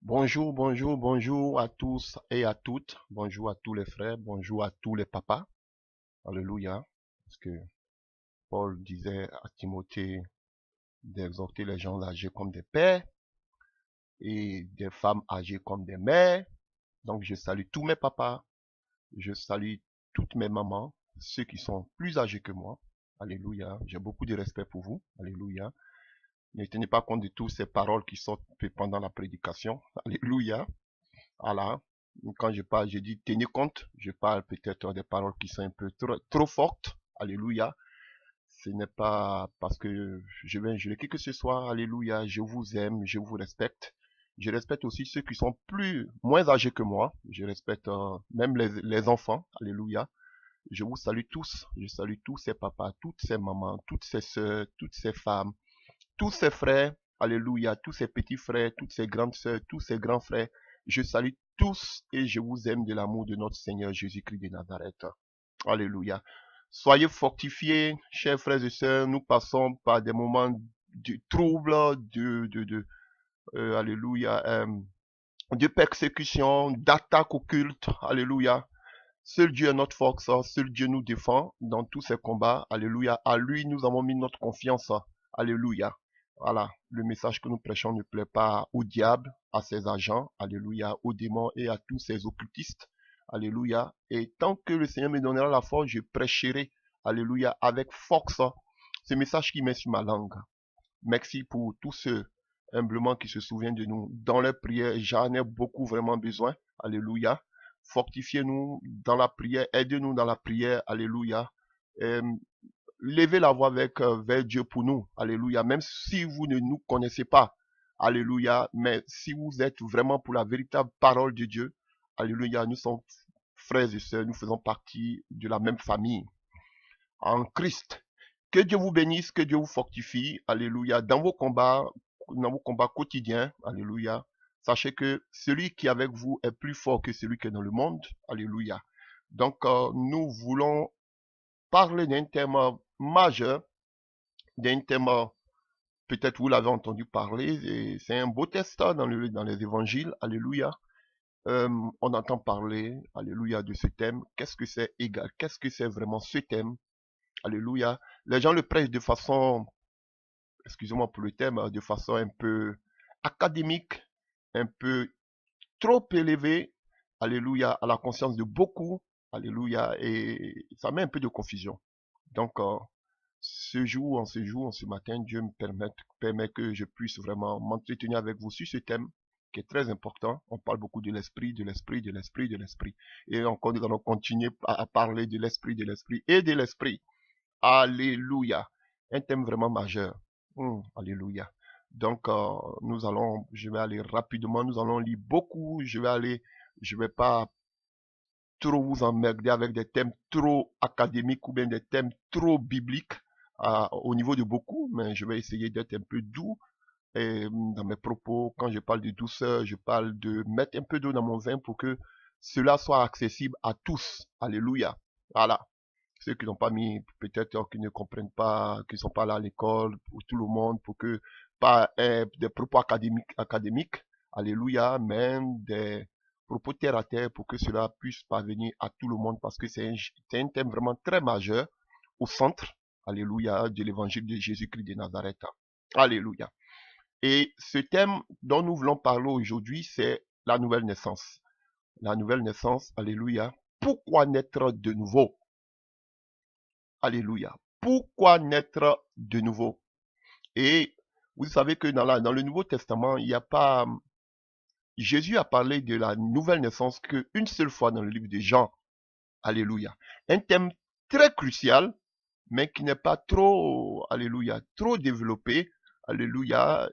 Bonjour, bonjour, bonjour à tous et à toutes. Bonjour à tous les frères, bonjour à tous les papas. Alléluia. Parce que Paul disait à Timothée d'exhorter les gens âgés comme des pères et des femmes âgées comme des mères. Donc je salue tous mes papas, je salue toutes mes mamans, ceux qui sont plus âgés que moi. Alléluia. J'ai beaucoup de respect pour vous. Alléluia. Ne tenez pas compte de toutes ces paroles qui sortent pendant la prédication. Alléluia. Voilà. Quand je parle, je dis tenez compte. Je parle peut-être des paroles qui sont un peu trop fortes. Alléluia. Ce n'est pas parce que je vais injurer qui que ce soit. Alléluia. Je vous aime, je vous respecte. Je respecte aussi ceux qui sont moins âgés que moi. Je respecte même les enfants. Alléluia. Je vous salue tous. Je salue tous ces papas, toutes ces mamans, toutes ces sœurs, toutes ces femmes, tous ces frères, alléluia, tous ces petits frères, toutes ces grandes sœurs, tous ces grands frères, je salue tous et je vous aime de l'amour de notre Seigneur Jésus-Christ de Nazareth. Alléluia. Soyez fortifiés, chers frères et sœurs, nous passons par des moments de troubles, alléluia, de persécution, d'attaques occultes, alléluia. Seul Dieu est notre force, seul Dieu nous défend dans tous ces combats. Alléluia. À lui, nous avons mis notre confiance. Alléluia. Voilà. Le message que nous prêchons ne plaît pas au diable, à ses agents. Alléluia. Aux démons et à tous ces occultistes. Alléluia. Et tant que le Seigneur me donnera la force, je prêcherai. Alléluia. Avec force. Ce message qui met sur ma langue. Merci pour tous ceux humblement qui se souviennent de nous. Dans les prières, j'en ai beaucoup vraiment besoin. Alléluia. Fortifiez-nous dans la prière, aidez-nous dans la prière. Alléluia. Euh, Levez la voix vers Dieu pour nous. Alléluia. Même si vous ne nous connaissez pas. Alléluia. Mais si vous êtes vraiment pour la véritable parole de Dieu. Alléluia. Nous sommes frères et sœurs. Nous faisons partie de la même famille en Christ. Que Dieu vous bénisse, que Dieu vous fortifie. Alléluia. Dans vos combats quotidiens. Alléluia. Sachez que celui qui est avec vous est plus fort que celui qui est dans le monde. Alléluia. Donc, nous voulons parler d'un thème majeur, d'un thème, peut-être vous l'avez entendu parler, et c'est un beau texte dans les évangiles. Alléluia. On entend parler, alléluia, de ce thème. Qu'est-ce que c'est égal? Qu'est-ce que c'est vraiment ce thème? Alléluia. Les gens le prêchent de façon, excusez-moi pour le thème, de façon un peu académique, un peu trop élevée. Alléluia, à la conscience de beaucoup. Alléluia. Et ça met un peu de confusion. Donc, en ce matin, Dieu permet que je puisse vraiment m'entretenir avec vous sur ce thème qui est très important. On parle beaucoup de l'esprit, de l'esprit, de l'esprit, de l'esprit. Et encore, nous allons continuer à parler de l'esprit et de l'esprit. Alléluia. Un thème vraiment majeur. Alléluia. Donc, je vais aller rapidement, nous allons lire beaucoup. Je vais pas trop vous emmerder avec des thèmes trop académiques ou bien des thèmes trop bibliques au niveau de beaucoup, mais je vais essayer d'être un peu doux dans mes propos. Quand je parle de douceur, je parle de mettre un peu d'eau dans mon vin pour que cela soit accessible à tous. Alléluia. Voilà. Ceux qui n'ont pas mis, peut-être qui ne comprennent pas, qui ne sont pas là à l'école, pour tout le monde, pour que pas des propos académiques, alléluia, même des propos terre à terre, pour que cela puisse parvenir à tout le monde, parce que c'est un thème vraiment très majeur au centre, alléluia, de l'évangile de Jésus-Christ de Nazareth. Alléluia. Et ce thème dont nous voulons parler aujourd'hui, c'est la nouvelle naissance. La nouvelle naissance, alléluia. Pourquoi naître de nouveau? Alléluia. Pourquoi naître de nouveau? Et vous savez que dans le Nouveau Testament, il n'y a pas... Jésus a parlé de la nouvelle naissance qu'une seule fois dans le livre de Jean. Alléluia. Un thème très crucial, mais qui n'est pas trop, alléluia, trop développé. Alléluia.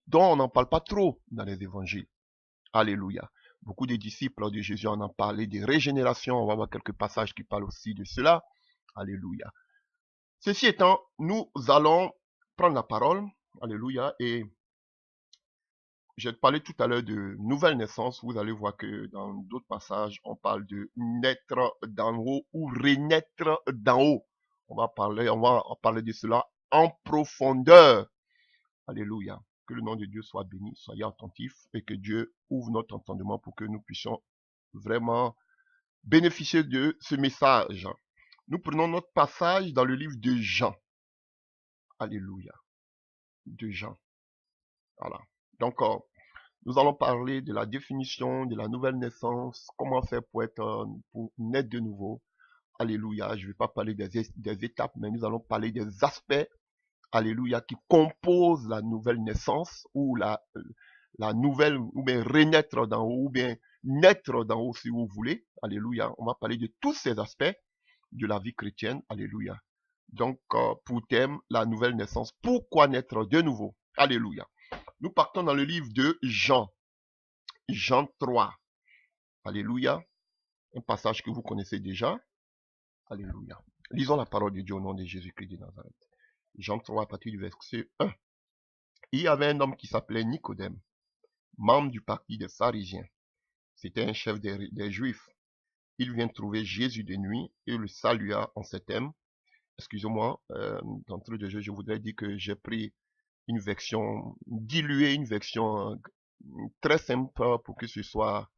Dont on n'en parle pas trop dans les évangiles. Alléluia. Beaucoup de disciples de Jésus en ont parlé de régénération. On va voir quelques passages qui parlent aussi de cela. Alléluia. Ceci étant, nous allons prendre la parole, alléluia, et j'ai parlé tout à l'heure de nouvelle naissance. Vous allez voir que dans d'autres passages, on parle de naître d'en haut ou renaître d'en haut. On va parler de cela en profondeur. Alléluia. Que le nom de Dieu soit béni, soyez attentifs et que Dieu ouvre notre entendement pour que nous puissions vraiment bénéficier de ce message. Nous prenons notre passage dans le livre de Jean. Alléluia. De Jean. Voilà. Donc, nous allons parler de la définition de la nouvelle naissance, comment faire pour naître de nouveau. Alléluia. Je ne vais pas parler des étapes, mais nous allons parler des aspects, alléluia, qui composent la nouvelle naissance ou la nouvelle, ou bien renaître d'en haut, ou bien naître d'en haut si vous voulez. Alléluia. On va parler de tous ces aspects de la vie chrétienne. Alléluia. Donc, pour thème, la nouvelle naissance. Pourquoi naître de nouveau? Alléluia. Nous partons dans le livre de Jean. Jean 3. Alléluia. Un passage que vous connaissez déjà. Alléluia. Lisons la parole de Dieu au nom de Jésus-Christ de Nazareth. Jean 3 à partir du verset 1. Il y avait un homme qui s'appelait Nicodème, membre du parti des pharisiens. C'était un chef des Juifs. Il vient trouver Jésus de nuit et le salua en ces termes. Excusez-moi, d'entrée de jeu, je voudrais dire que j'ai pris une version diluée, une version très simple pour que ce soit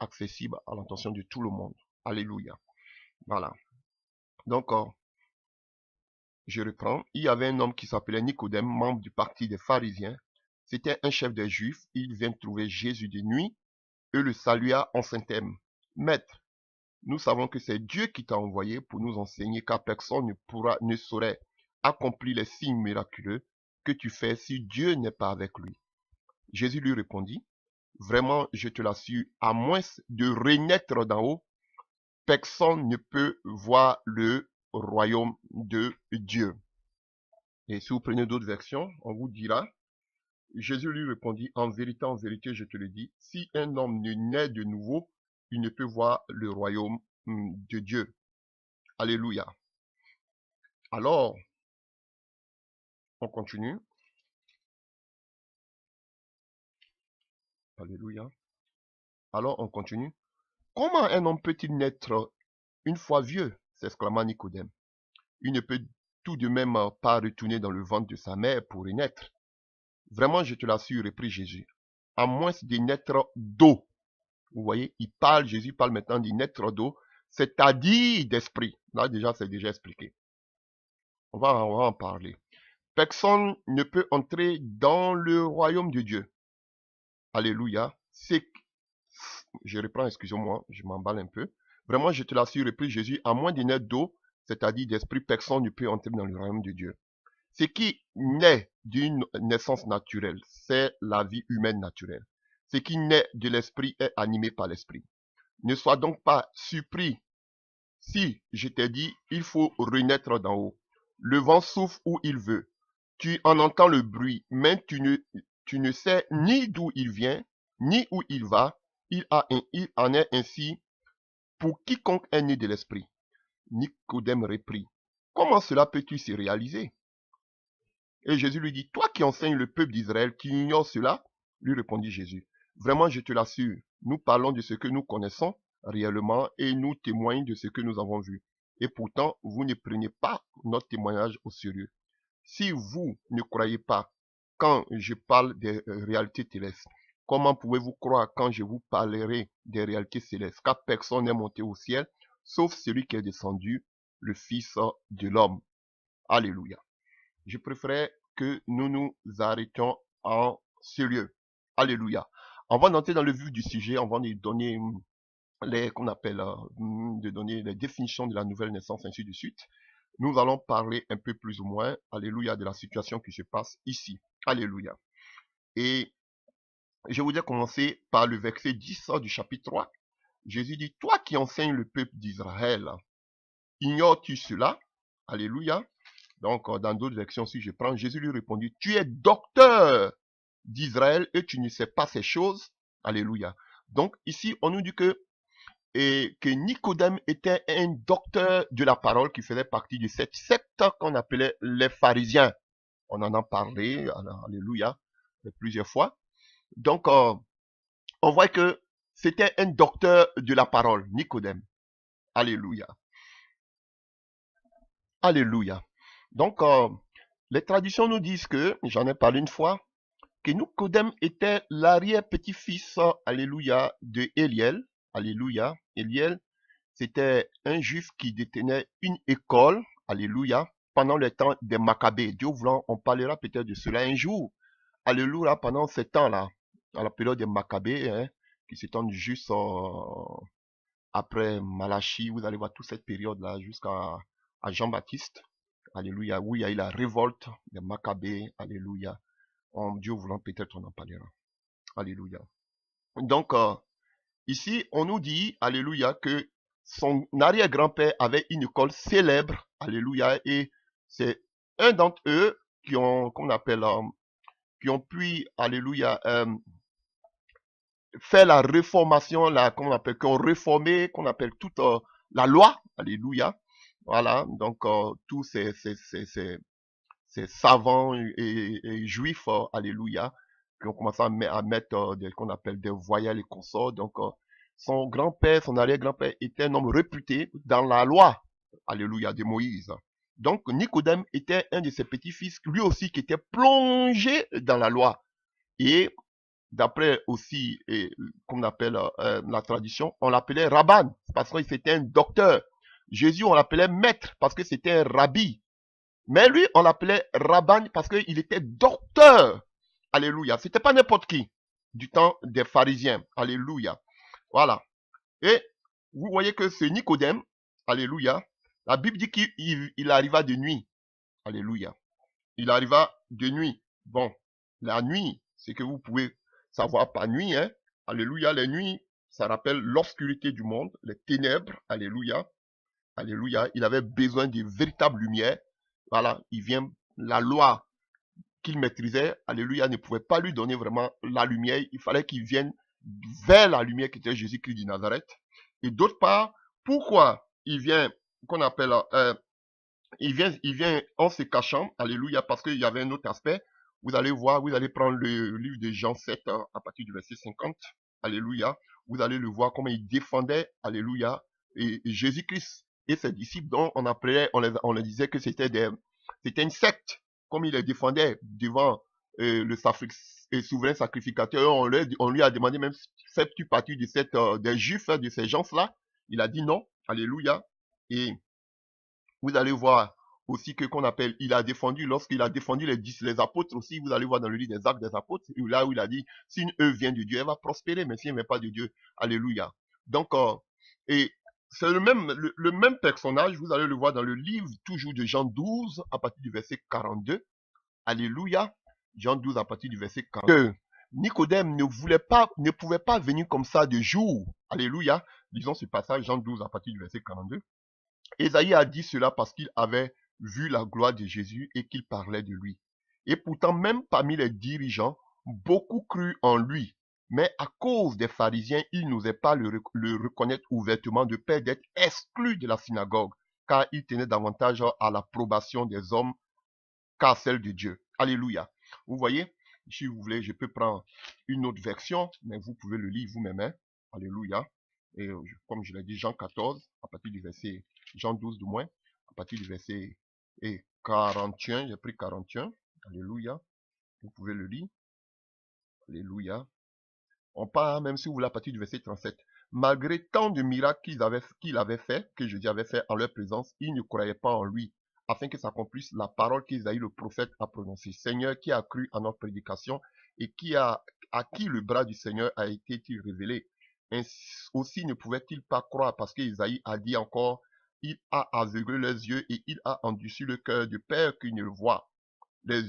accessible à l'attention de tout le monde. Alléluia. Voilà. Donc, je reprends. Il y avait un homme qui s'appelait Nicodème, membre du parti des pharisiens. C'était un chef des Juifs. Il vient trouver Jésus de nuit et le salua en ces termes. Maître, nous savons que c'est Dieu qui t'a envoyé pour nous enseigner car personne ne saurait accomplir les signes miraculeux que tu fais si Dieu n'est pas avec lui. Jésus lui répondit, vraiment, je te l'assure, à moins de renaître d'en haut, personne ne peut voir le royaume de Dieu. Et si vous prenez d'autres versions, on vous dira, Jésus lui répondit, en vérité, je te le dis, si un homme ne naît de nouveau, il ne peut voir le royaume de Dieu. Alléluia. Alors, on continue. Alléluia. Alors, on continue. Comment un homme peut-il naître une fois vieux? S'exclama Nicodème. Il ne peut tout de même pas retourner dans le ventre de sa mère pour y naître. Vraiment, je te l'assure, reprit Jésus, à moins de naître d'eau. Vous voyez, Jésus parle maintenant de naître d'eau, c'est-à-dire d'esprit. Là, déjà, c'est déjà expliqué. On va en parler. Personne ne peut entrer dans le royaume de Dieu. Alléluia. Je reprends, excusez-moi, je m'emballe un peu. Vraiment, je te l'assure, reprit Jésus, à moins de naître d'eau, c'est-à-dire d'esprit, personne ne peut entrer dans le royaume de Dieu. Ce qui naît d'une naissance naturelle, c'est la vie humaine naturelle. Ce qui naît de l'esprit est animé par l'esprit. Ne sois donc pas surpris si je t'ai dit, il faut renaître d'en haut. Le vent souffle où il veut. Tu en entends le bruit, mais tu ne sais ni d'où il vient, ni où il va. Il en est ainsi pour quiconque est né de l'esprit. Nicodème reprit. Comment cela peut-il se réaliser? Et Jésus lui dit, toi qui enseignes le peuple d'Israël, qui ignore cela, lui répondit Jésus. Vraiment, je te l'assure, nous parlons de ce que nous connaissons réellement et nous témoignons de ce que nous avons vu. Et pourtant, vous ne prenez pas notre témoignage au sérieux. Si vous ne croyez pas quand je parle des réalités terrestres, comment pouvez-vous croire quand je vous parlerai des réalités célestes? Car personne n'est monté au ciel, sauf celui qui est descendu, le Fils de l'homme. Alléluia. Je préférais que nous nous arrêtions en ce lieu. Alléluia. Avant d'entrer dans le vif du sujet, avant de donner de donner les définitions de la nouvelle naissance, ainsi de suite, nous allons parler un peu plus ou moins, alléluia, de la situation qui se passe ici. Alléluia. Et je voudrais commencer par le verset 10 du chapitre 3. Jésus dit, toi qui enseignes le peuple d'Israël, ignores-tu cela? Alléluia. Donc, dans d'autres versions, si je prends, Jésus lui répondit, tu es docteur d'Israël et tu ne sais pas ces choses. Alléluia. Donc, ici, on nous dit que Nicodème était un docteur de la parole qui faisait partie de cette secte qu'on appelait les pharisiens. On en a parlé, alléluia, plusieurs fois. Donc, on voit que c'était un docteur de la parole, Nicodème. Alléluia. Alléluia. Donc, Les traditions nous disent que, j'en ai parlé une fois, que Nicodème était l'arrière-petit-fils, alléluia, de Éliel. Alléluia. Éliel, c'était un juif qui détenait une école, alléluia, pendant le temps des Maccabées. Dieu voulant, on parlera peut-être de cela un jour. Alléluia, pendant ce temps-là, à la période des Maccabées, hein, qui s'étend juste après Malachie, vous allez voir toute cette période-là jusqu'à Jean-Baptiste. Alléluia, où il y a eu la révolte des Maccabées. Alléluia. Dieu voulant, peut-être on en parlera. Alléluia. Donc, ici, on nous dit, alléluia, que son arrière-grand-père avait une école célèbre. Alléluia. Et c'est un d'entre eux qu'on appelle, qui ont pu, alléluia, faire la réformation, qu'on appelle, qui ont réformé, qu'on appelle toute la loi. Alléluia. Voilà. Donc, tous ces savants et juifs, alléluia, qui ont commencé à mettre des, qu'on appelle des voyelles et consorts. Donc, son grand-père, son arrière-grand-père était un homme réputé dans la loi, alléluia, de Moïse. Donc, Nicodème était un de ses petits-fils, lui aussi, qui était plongé dans la loi. Et d'après aussi, qu'on appelle la tradition, on l'appelait Rabban, parce que c'était un docteur. Jésus, on l'appelait maître, parce que c'était un rabbi. Mais lui, on l'appelait Rabban parce qu'il était docteur. Alléluia. C'était pas n'importe qui du temps des pharisiens. Alléluia. Voilà. Et vous voyez que ce Nicodème, alléluia, la Bible dit qu'il arriva de nuit. Alléluia. Il arriva de nuit. Bon, la nuit, c'est que vous pouvez savoir par nuit, hein. Alléluia. Les nuits, ça rappelle l'obscurité du monde, les ténèbres. Alléluia. Alléluia. Il avait besoin de véritable lumière. Voilà, il vient, la loi qu'il maîtrisait, alléluia, ne pouvait pas lui donner vraiment la lumière. Il fallait qu'il vienne vers la lumière qui était Jésus-Christ de Nazareth. Et d'autre part, pourquoi il vient, qu'on appelle, il vient en se cachant, alléluia, parce qu'il y avait un autre aspect. Vous allez voir, vous allez prendre le livre de Jean 7, à partir du verset 50, alléluia. Vous allez le voir comment il défendait, alléluia, et Jésus-Christ et ses disciples, dont on appelait, on les disait que c'était une secte, comme il les défendait devant le souverain sacrificateur. On lui a demandé même, fais-tu partie de des Juifs, de ces gens-là? Il a dit non, alléluia. Et vous allez voir aussi que qu'on appelle, il a défendu, lorsqu'il a défendu les apôtres aussi, vous allez voir dans le livre des Actes des apôtres, là où il a dit, si une œuvre vient de Dieu, elle va prospérer, mais si elle ne vient pas de Dieu, alléluia. Donc, et c'est le même personnage, vous allez le voir dans le livre toujours de Jean 12, à partir du verset 42, alléluia, Jean 12 à partir du verset 42. Nicodème ne pouvait pas venir comme ça de jour, alléluia, disons ce passage, Jean 12 à partir du verset 42. Ésaïe a dit cela parce qu'il avait vu la gloire de Jésus et qu'il parlait de lui. Et pourtant, même parmi les dirigeants, beaucoup crurent en lui. Mais à cause des pharisiens, il n'osait pas le reconnaître ouvertement de peur d'être exclu de la synagogue, car il tenait davantage à l'approbation des hommes qu'à celle de Dieu. Alléluia. Vous voyez, si vous voulez, je peux prendre une autre version, mais vous pouvez le lire vous-même. Hein? Alléluia. Et comme je l'ai dit, Jean 14, à partir du verset, Jean 12 du moins, à partir du verset 41, j'ai pris 41. Alléluia. Vous pouvez le lire. Alléluia. On part, même si vous voulez, à partir du verset 37. Malgré tant de miracles qu'il avait fait, que Jésus avait fait en leur présence, ils ne croyaient pas en lui, afin que s'accomplisse la parole qu'Isaïe le prophète a prononcée. Seigneur, qui a cru à notre prédication et à qui le bras du Seigneur a été révélé. Ainsi aussi ne pouvait-il pas croire parce qu'Isaïe a dit encore, il a aveuglé les yeux et il a endurci le cœur du Père qui ne le voit, des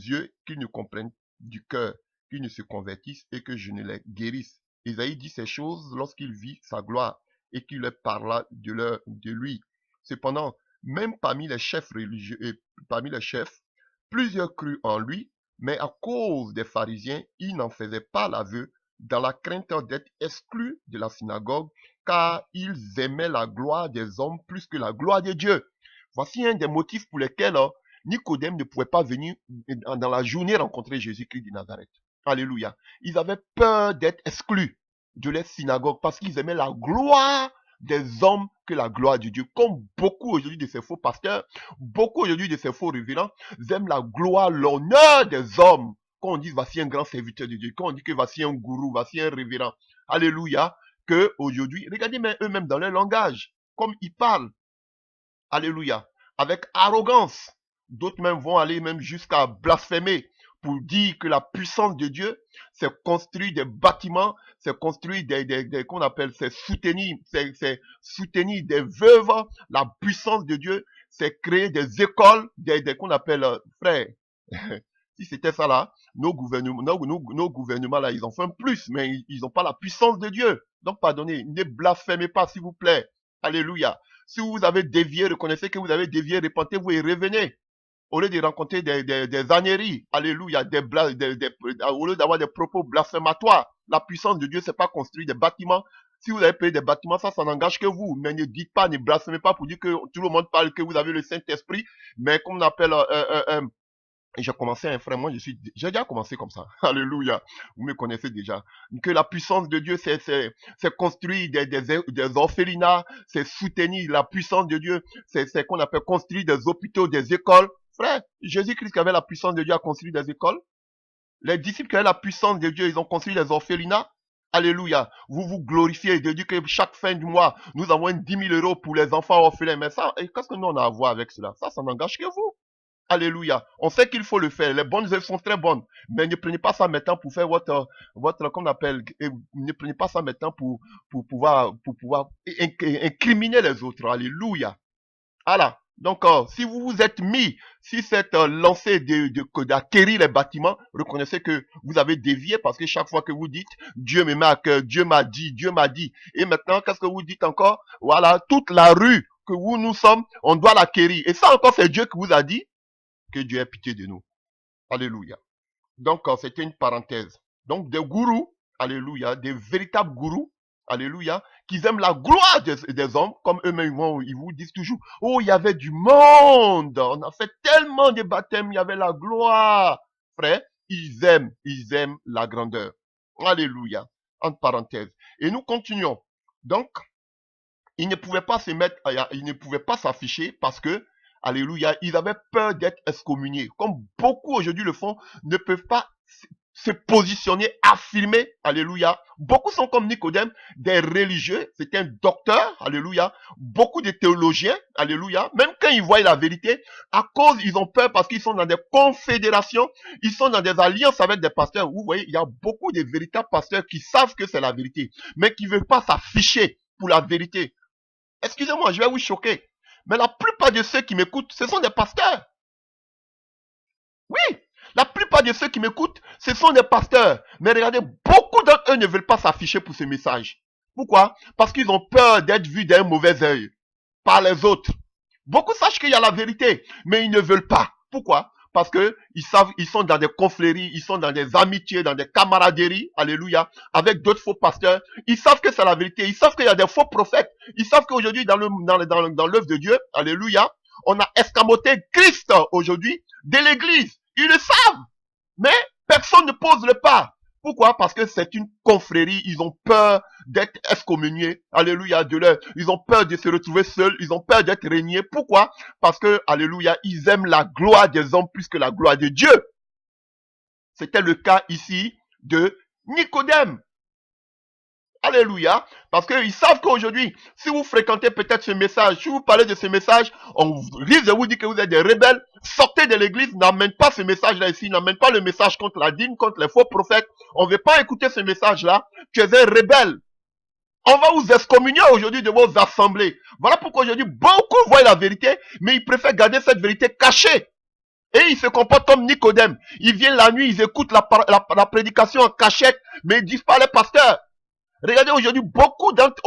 yeux qui ne comprennent, du cœur qui ne se convertissent et que je ne les guérisse. Isaïe dit ces choses lorsqu'il vit sa gloire et qu'il leur parla de lui. Cependant, même parmi les chefs religieux et parmi les chefs, plusieurs crurent en lui, mais à cause des pharisiens, ils n'en faisaient pas l'aveu dans la crainte d'être exclus de la synagogue, car ils aimaient la gloire des hommes plus que la gloire de Dieu. Voici un des motifs pour lesquels Nicodème ne pouvait pas venir dans la journée rencontrer Jésus-Christ de Nazareth. Alléluia. Ils avaient peur d'être exclus de leur synagogue parce qu'ils aimaient la gloire des hommes que la gloire de Dieu. Comme beaucoup aujourd'hui de ces faux pasteurs, beaucoup aujourd'hui de ces faux révérends aiment la gloire, l'honneur des hommes. Quand on dit voici un grand serviteur de Dieu, quand on dit que voici un gourou, voici un révérend, alléluia, que aujourd'hui, regardez même eux-mêmes dans leur langage, comme ils parlent, alléluia, avec arrogance. D'autres même vont aller même jusqu'à blasphémer pour dire que la puissance de Dieu, c'est construire des bâtiments, c'est construire qu'on appelle, c'est soutenir des veuves. La puissance de Dieu, c'est créer des écoles, qu'on appelle, frères. Si c'était ça là, nos gouvernements là, ils en font plus, mais ils n'ont pas la puissance de Dieu. Donc pardonnez, ne blasphémez pas s'il vous plaît. Alléluia. Si vous avez dévié, reconnaissez que vous avez dévié, repentez-vous et revenez. Au lieu de rencontrer des âneries, alléluia, au lieu d'avoir des propos blasphématoires, la puissance de Dieu, c'est pas construire des bâtiments. Si vous avez payé des bâtiments, ça n'engage que vous. Mais ne dites pas, ne blasphémez pas pour dire que tout le monde parle que vous avez le Saint-Esprit. Mais comme on appelle, j'ai commencé un frère, j'ai déjà commencé comme ça. Alléluia. Vous me connaissez déjà. Que la puissance de Dieu, c'est construire des orphelinats, c'est soutenir la puissance de Dieu, c'est qu'on appelle construire des hôpitaux, des écoles. Frère, Jésus-Christ qui avait la puissance de Dieu a construit des écoles. Les disciples qui avaient la puissance de Dieu, ils ont construit des orphelinats. Alléluia. Vous vous glorifiez de dire que chaque fin du mois, nous avons 10 000 euros pour les enfants orphelins. Mais ça, qu'est-ce que nous on a à voir avec cela? Ça n'engage que vous. Alléluia. On sait qu'il faut le faire. Les bonnes œuvres sont très bonnes. Mais ne prenez pas ça maintenant pour faire votre qu'on appelle, ne prenez pas ça maintenant pour pouvoir incriminer les autres. Alléluia. Voilà. Donc, si vous vous êtes mis, si cette lancée d'acquérir les bâtiments, reconnaissez que vous avez dévié parce que chaque fois que vous dites, Dieu me met à cœur, Dieu m'a dit. Et maintenant, qu'est-ce que vous dites encore? Voilà, toute la rue que nous sommes, on doit l'acquérir. Et ça encore, c'est Dieu qui vous a dit. Que Dieu ait pitié de nous. Alléluia. Donc, c'était une parenthèse. Donc, des gourous, alléluia, des véritables gourous, alléluia, qui aiment la gloire des hommes, comme eux-mêmes, ils vous disent toujours, oh, il y avait du monde, on a fait tellement de baptêmes, il y avait la gloire. Frère, ils aiment la grandeur. Alléluia. Entre parenthèses. Et nous continuons. Donc, ils ne pouvaient pas se mettre, ils ne pouvaient pas s'afficher parce que, alléluia, ils avaient peur d'être excommuniés. Comme beaucoup aujourd'hui le font, ne peuvent pas se positionner, affirmer, alléluia. Beaucoup sont comme Nicodème, des religieux, c'est un docteur, alléluia. Beaucoup de théologiens, alléluia. Même quand ils voient la vérité, à cause, ils ont peur parce qu'ils sont dans des confédérations, ils sont dans des alliances avec des pasteurs. Vous voyez, il y a beaucoup de véritables pasteurs qui savent que c'est la vérité, mais qui ne veulent pas s'afficher pour la vérité. Excusez-moi, je vais vous choquer. Mais la plupart de ceux qui m'écoutent, ce sont des pasteurs. Oui, la plupart de ceux qui m'écoutent, ce sont des pasteurs. Mais regardez, beaucoup d'entre eux ne veulent pas s'afficher pour ce message. Pourquoi? Parce qu'ils ont peur d'être vus d'un mauvais œil par les autres. Beaucoup sachent qu'il y a la vérité, mais ils ne veulent pas. Pourquoi? Parce que ils savent, ils sont dans des confréries, ils sont dans des amitiés, dans des camaraderies, alléluia, avec d'autres faux pasteurs. Ils savent que c'est la vérité, ils savent qu'il y a des faux prophètes. Ils savent qu'aujourd'hui, dans l'œuvre de Dieu, alléluia, on a escamoté Christ aujourd'hui de l'église. Ils le savent, mais personne ne pose le pas. Pourquoi? Parce que c'est une confrérie, ils ont peur d'être excommuniés, alléluia, ils ont peur de se retrouver seuls, ils ont peur d'être régnés. Pourquoi? Parce que, alléluia, ils aiment la gloire des hommes plus que la gloire de Dieu. C'était le cas ici de Nicodème. Alléluia. Parce qu'ils savent qu'aujourd'hui, si vous fréquentez peut-être ce message, si vous parlez de ce message, on risque de vous dire que vous êtes des rebelles. Sortez de l'église, n'amène pas ce message-là ici, n'amène pas le message contre la dîme, contre les faux prophètes. On ne veut pas écouter ce message-là. Tu es un rebelle. On va vous excommunier aujourd'hui de vos assemblées. Voilà pourquoi aujourd'hui, beaucoup voient la vérité, mais ils préfèrent garder cette vérité cachée. Et ils se comportent comme Nicodème. Ils viennent la nuit, ils écoutent la prédication en cachette, mais ils disent pas les pasteurs. Regardez aujourd'hui, beaucoup d'entre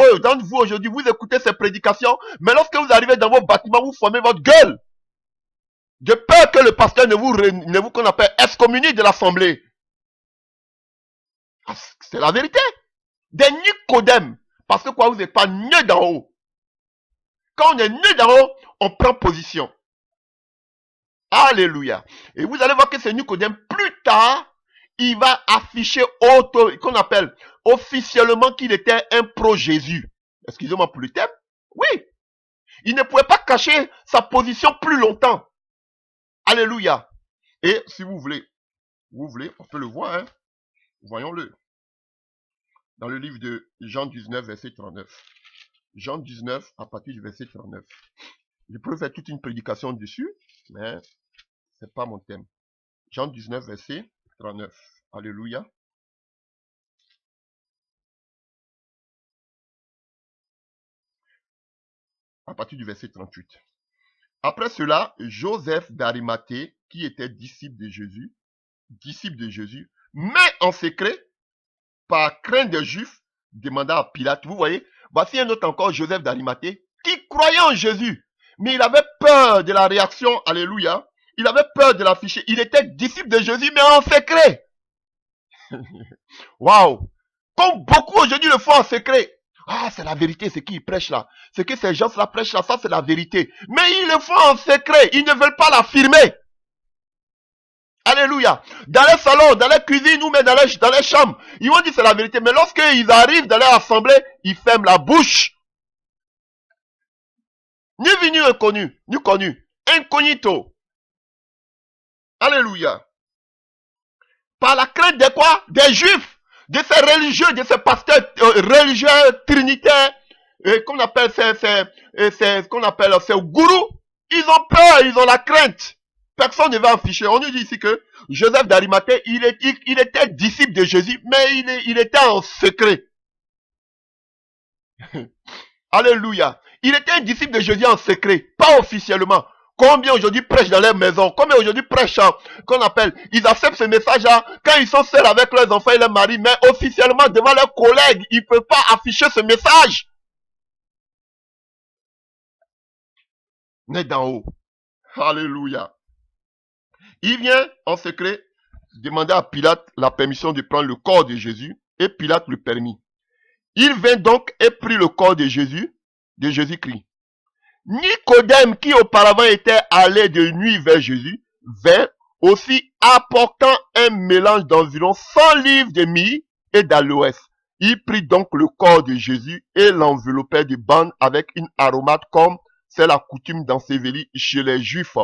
vous aujourd'hui, vous écoutez ces prédications, mais lorsque vous arrivez dans vos bâtiments, vous formez votre gueule. De peur que le pasteur ne vous qu'on appelle excommunie de l'assemblée. C'est la vérité. Des Nicodèmes. Parce que quoi, vous n'êtes pas né d'en haut. Quand on est né d'en haut, on prend position. Alléluia. Et vous allez voir que ce Nicodème, plus tard, il va afficher qu'on appelle officiellement qu'il était un pro-Jésus. Excusez-moi pour le thème. Oui. Il ne pouvait pas cacher sa position plus longtemps. Alléluia. Et si vous voulez, on peut le voir, hein. Voyons-le. Dans le livre de Jean 19, verset 39. Jean 19, à partir du verset 39. Je peux faire toute une prédication dessus, mais c'est pas mon thème. Jean 19, verset 39. Alléluia. À partir du verset 38. Après cela, Joseph d'Arimathée, qui était disciple de Jésus, mais en secret, par crainte des Juifs, demanda à Pilate. Vous voyez, voici un autre encore, Joseph d'Arimathée, qui croyait en Jésus, mais il avait peur de la réaction, alléluia. Il avait peur de l'afficher. Il était disciple de Jésus, mais en secret. Waouh! Comme beaucoup aujourd'hui le font en secret. Ah, c'est la vérité, c'est qui ils prêchent là. Ce que ces gens-là prêchent là, ça c'est la vérité. Mais ils le font en secret. Ils ne veulent pas l'affirmer. Alléluia. Dans les salons, dans les cuisines ou même dans les chambres, ils vont dire c'est la vérité. Mais lorsqu'ils arrivent dans leur assemblée, ils ferment la bouche. Ni vu ni inconnu, ni connu. Incognito. Alléluia. Par la crainte de quoi? Des juifs, de ces religieux, de ces pasteurs religieux trinitaires, qu'on appelle qu'on appelle ces gourous. Ils ont peur, ils ont la crainte. Personne ne va afficher. On nous dit ici que Joseph d'Arimathée, il était disciple de Jésus, mais il était en secret. Alléluia. Il était un disciple de Jésus en secret, pas officiellement. Combien aujourd'hui prêchent dans leur maison? Combien aujourd'hui prêchent, qu'on appelle, ils acceptent ce message-là quand ils sont seuls avec leurs enfants et leurs maris, mais officiellement devant leurs collègues, ils ne peuvent pas afficher ce message. Né d'en haut. Alléluia. Il vient en secret demander à Pilate la permission de prendre le corps de Jésus, et Pilate lui permit. Il vint donc et prit le corps de Jésus-Christ. Nicodème, qui auparavant était allé de nuit vers Jésus, vint aussi apportant un mélange d'environ 100 livres de myrrhe et d'aloès. Il prit donc le corps de Jésus et l'enveloppait de bandes avec une aromate comme c'est la coutume d'ensevelir chez les Juifs.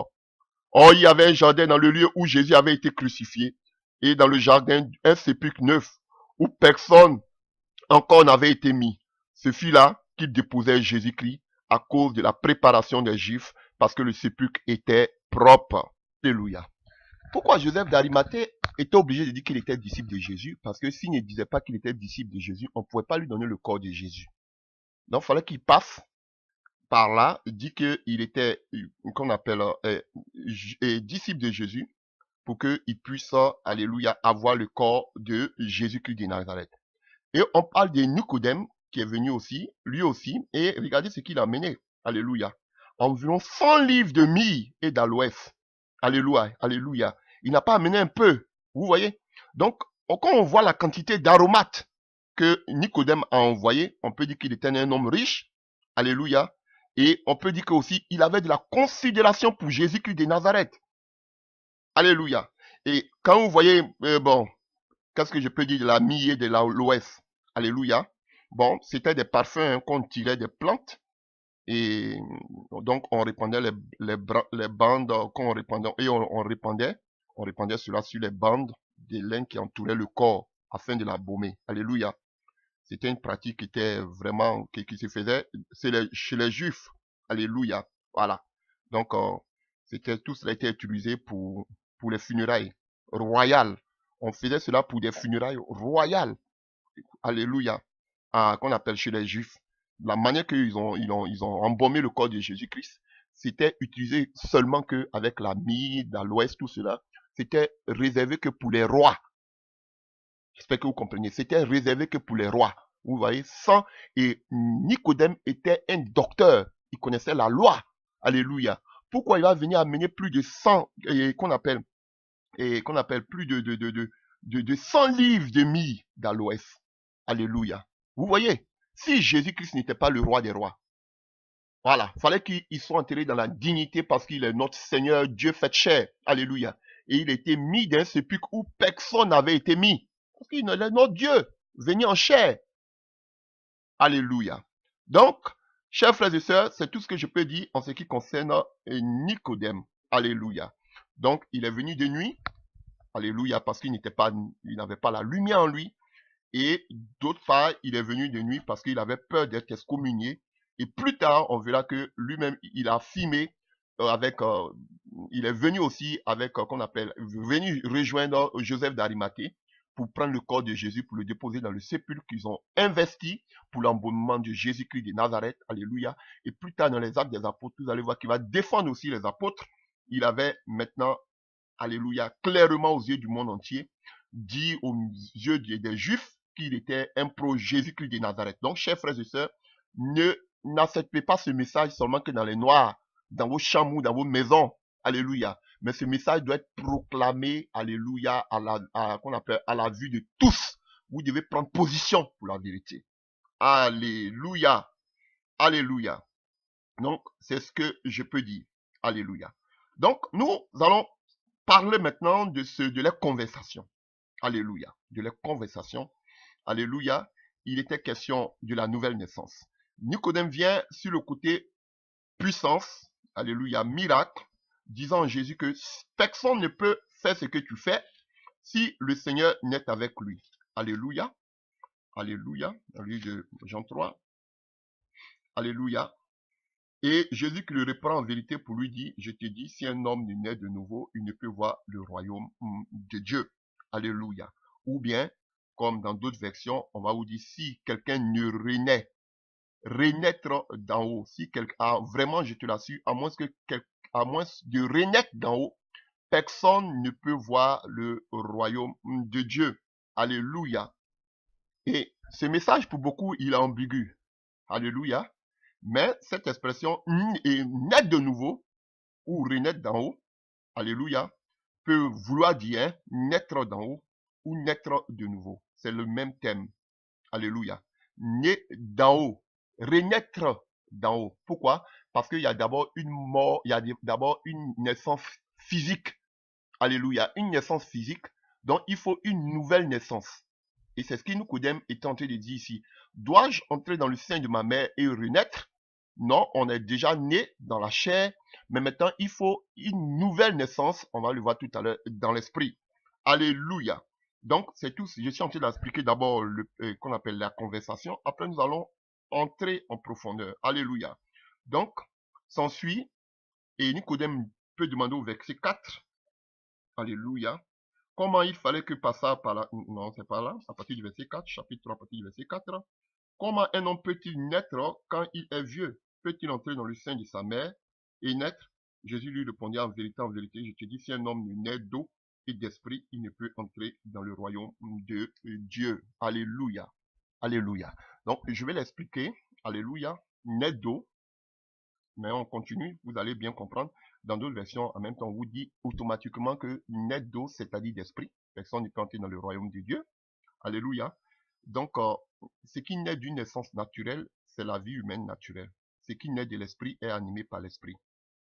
Or, il y avait un jardin dans le lieu où Jésus avait été crucifié, et dans le jardin, un sépulcre neuf, où personne encore n'avait été mis. Ce fut là qu'il déposait Jésus-Christ à cause de la préparation des Juifs, parce que le sépulcre était propre. Alléluia. Pourquoi Joseph d'Arimathée était obligé de dire qu'il était disciple de Jésus? Parce que s'il ne disait pas qu'il était disciple de Jésus, on ne pouvait pas lui donner le corps de Jésus. Donc, il fallait qu'il passe par là, il dit qu'il était, qu'on appelle, disciple de Jésus, pour qu'il puisse, alléluia, avoir le corps de Jésus-Christ de Nazareth. Et on parle de Nicodème, qui est venu aussi, lui aussi, et regardez ce qu'il a amené, alléluia. Environ 100 livres de myrrhe et d'aloès. Alléluia, alléluia. Il n'a pas amené un peu, vous voyez. Donc, quand on voit la quantité d'aromates que Nicodème a envoyé, on peut dire qu'il était un homme riche, alléluia. Et on peut dire qu'aussi, il avait de la considération pour Jésus-Christ de Nazareth. Alléluia. Et quand vous voyez, bon, qu'est-ce que je peux dire de la myrrhe et de l'aloès? Alléluia. Bon, c'était des parfums qu'on tirait des plantes. Et donc, on répandait les bandes qu'on répandait, et on répandait cela sur les bandes de laine qui entouraient le corps afin de la baumer. Alléluia. C'était une pratique qui était vraiment, qui se faisait chez les Juifs. Alléluia. Voilà. Donc, tout cela était utilisé pour les funérailles royales. On faisait cela pour des funérailles royales. Alléluia. Qu'on appelle chez les Juifs. La manière qu'ils ils ont embaumé le corps de Jésus-Christ, c'était utilisé seulement que avec la myrrhe, l'aloès, tout cela. C'était réservé que pour les rois. J'espère que vous comprenez. C'était réservé que pour les rois. Vous voyez, et Nicodème était un docteur. Il connaissait la loi. Alléluia. Pourquoi il va venir amener plus de 100, qu'on appelle plus de 100 livres de myrrhe d'aloès. Alléluia. Vous voyez, si Jésus-Christ n'était pas le roi des rois, voilà, il fallait qu'il soit enterré dans la dignité parce qu'il est notre Seigneur, Dieu fait chair. Alléluia. Et il était mis dans un sépulcre où personne n'avait été mis. Parce qu'il est notre Dieu, venu en chair. Alléluia. Donc, chers frères et sœurs, c'est tout ce que je peux dire en ce qui concerne Nicodème. Alléluia. Donc, il est venu de nuit. Alléluia, parce qu'il n'avait pas la lumière en lui. Et d'autre part, il est venu de nuit parce qu'il avait peur d'être excommunié. Et plus tard, on verra que lui-même, il a affirmé il est venu aussi avec, qu'on appelle, venu rejoindre Joseph d'Arimathée pour prendre le corps de Jésus, pour le déposer dans le sépulcre qu'ils ont investi pour l'embaumement de Jésus-Christ de Nazareth. Alléluia. Et plus tard, dans les actes des apôtres, vous allez voir qu'il va défendre aussi les apôtres. Il avait maintenant, alléluia, clairement aux yeux du monde entier, dit aux yeux des Juifs qu'il était un pro Jésus-Christ de Nazareth. Donc, chers frères et sœurs, n'acceptez pas ce message seulement que dans les noirs, dans vos chambres ou dans vos maisons. Alléluia. Mais ce message doit être proclamé, alléluia, à la vue de tous. Vous devez prendre position pour la vérité. Alléluia. Alléluia. Donc, c'est ce que je peux dire. Alléluia. Donc, nous allons parler maintenant de la conversation. Alléluia. De la conversation. Alléluia. Il était question de la nouvelle naissance. Nicodème vient sur le côté puissance, alléluia, miracle, disant à Jésus que personne ne peut faire ce que tu fais si le Seigneur n'est avec lui. Alléluia. Alléluia. Dans le livre de Jean 3. Alléluia. Et Jésus qui le reprend en vérité pour lui dire, je te dis, si un homme ne naît de nouveau, il ne peut voir le royaume de Dieu. Alléluia. Ou bien, comme dans d'autres versions, on va vous dire, si quelqu'un ne renaît, renaître d'en haut, si quelqu'un, vraiment, je te l'assure, à moins de renaître d'en haut, personne ne peut voir le royaume de Dieu. Alléluia. Et ce message, pour beaucoup, il est ambigu. Alléluia. Mais cette expression est naître de nouveau ou renaître d'en haut, alléluia, peut vouloir dire naître d'en haut ou naître de nouveau. C'est le même thème. Alléluia. Né d'en haut, renaître d'en haut. Pourquoi? Parce qu'il y a d'abord une mort, il y a d'abord une naissance physique. Alléluia. Une naissance physique. Donc il faut une nouvelle naissance. Et c'est ce que Nicodème est tenté de dire ici. Dois-je entrer dans le sein de ma mère et renaître? Non, on est déjà né dans la chair, mais maintenant il faut une nouvelle naissance, on va le voir tout à l'heure, dans l'esprit. Alléluia. Donc c'est tout, je suis en train d'expliquer d'abord qu'on appelle la conversation, après nous allons entrer en profondeur. Alléluia. Donc, s'ensuit, et Nicodème peut demander au verset 4, alléluia, comment il fallait que passa par là, non c'est pas là, à partir du verset 4, chapitre 3, à partir du verset 4, comment un homme peut-il naître quand il est vieux? Peut-il entrer dans le sein de sa mère et naître? Jésus lui répondit, en vérité, je te dis, si un homme ne naît d'eau et d'esprit, il ne peut entrer dans le royaume de Dieu. Alléluia. Alléluia. Donc, je vais l'expliquer. Alléluia. Naître d'eau. Mais on continue, vous allez bien comprendre. Dans d'autres versions, en même temps, on vous dit automatiquement que naître d'eau, c'est-à-dire d'esprit. Personne ne peut entrer dans le royaume de Dieu. Alléluia. Donc, ce qui naît d'une naissance naturelle, c'est la vie humaine naturelle. Ce qui naît de l'esprit est animé par l'esprit.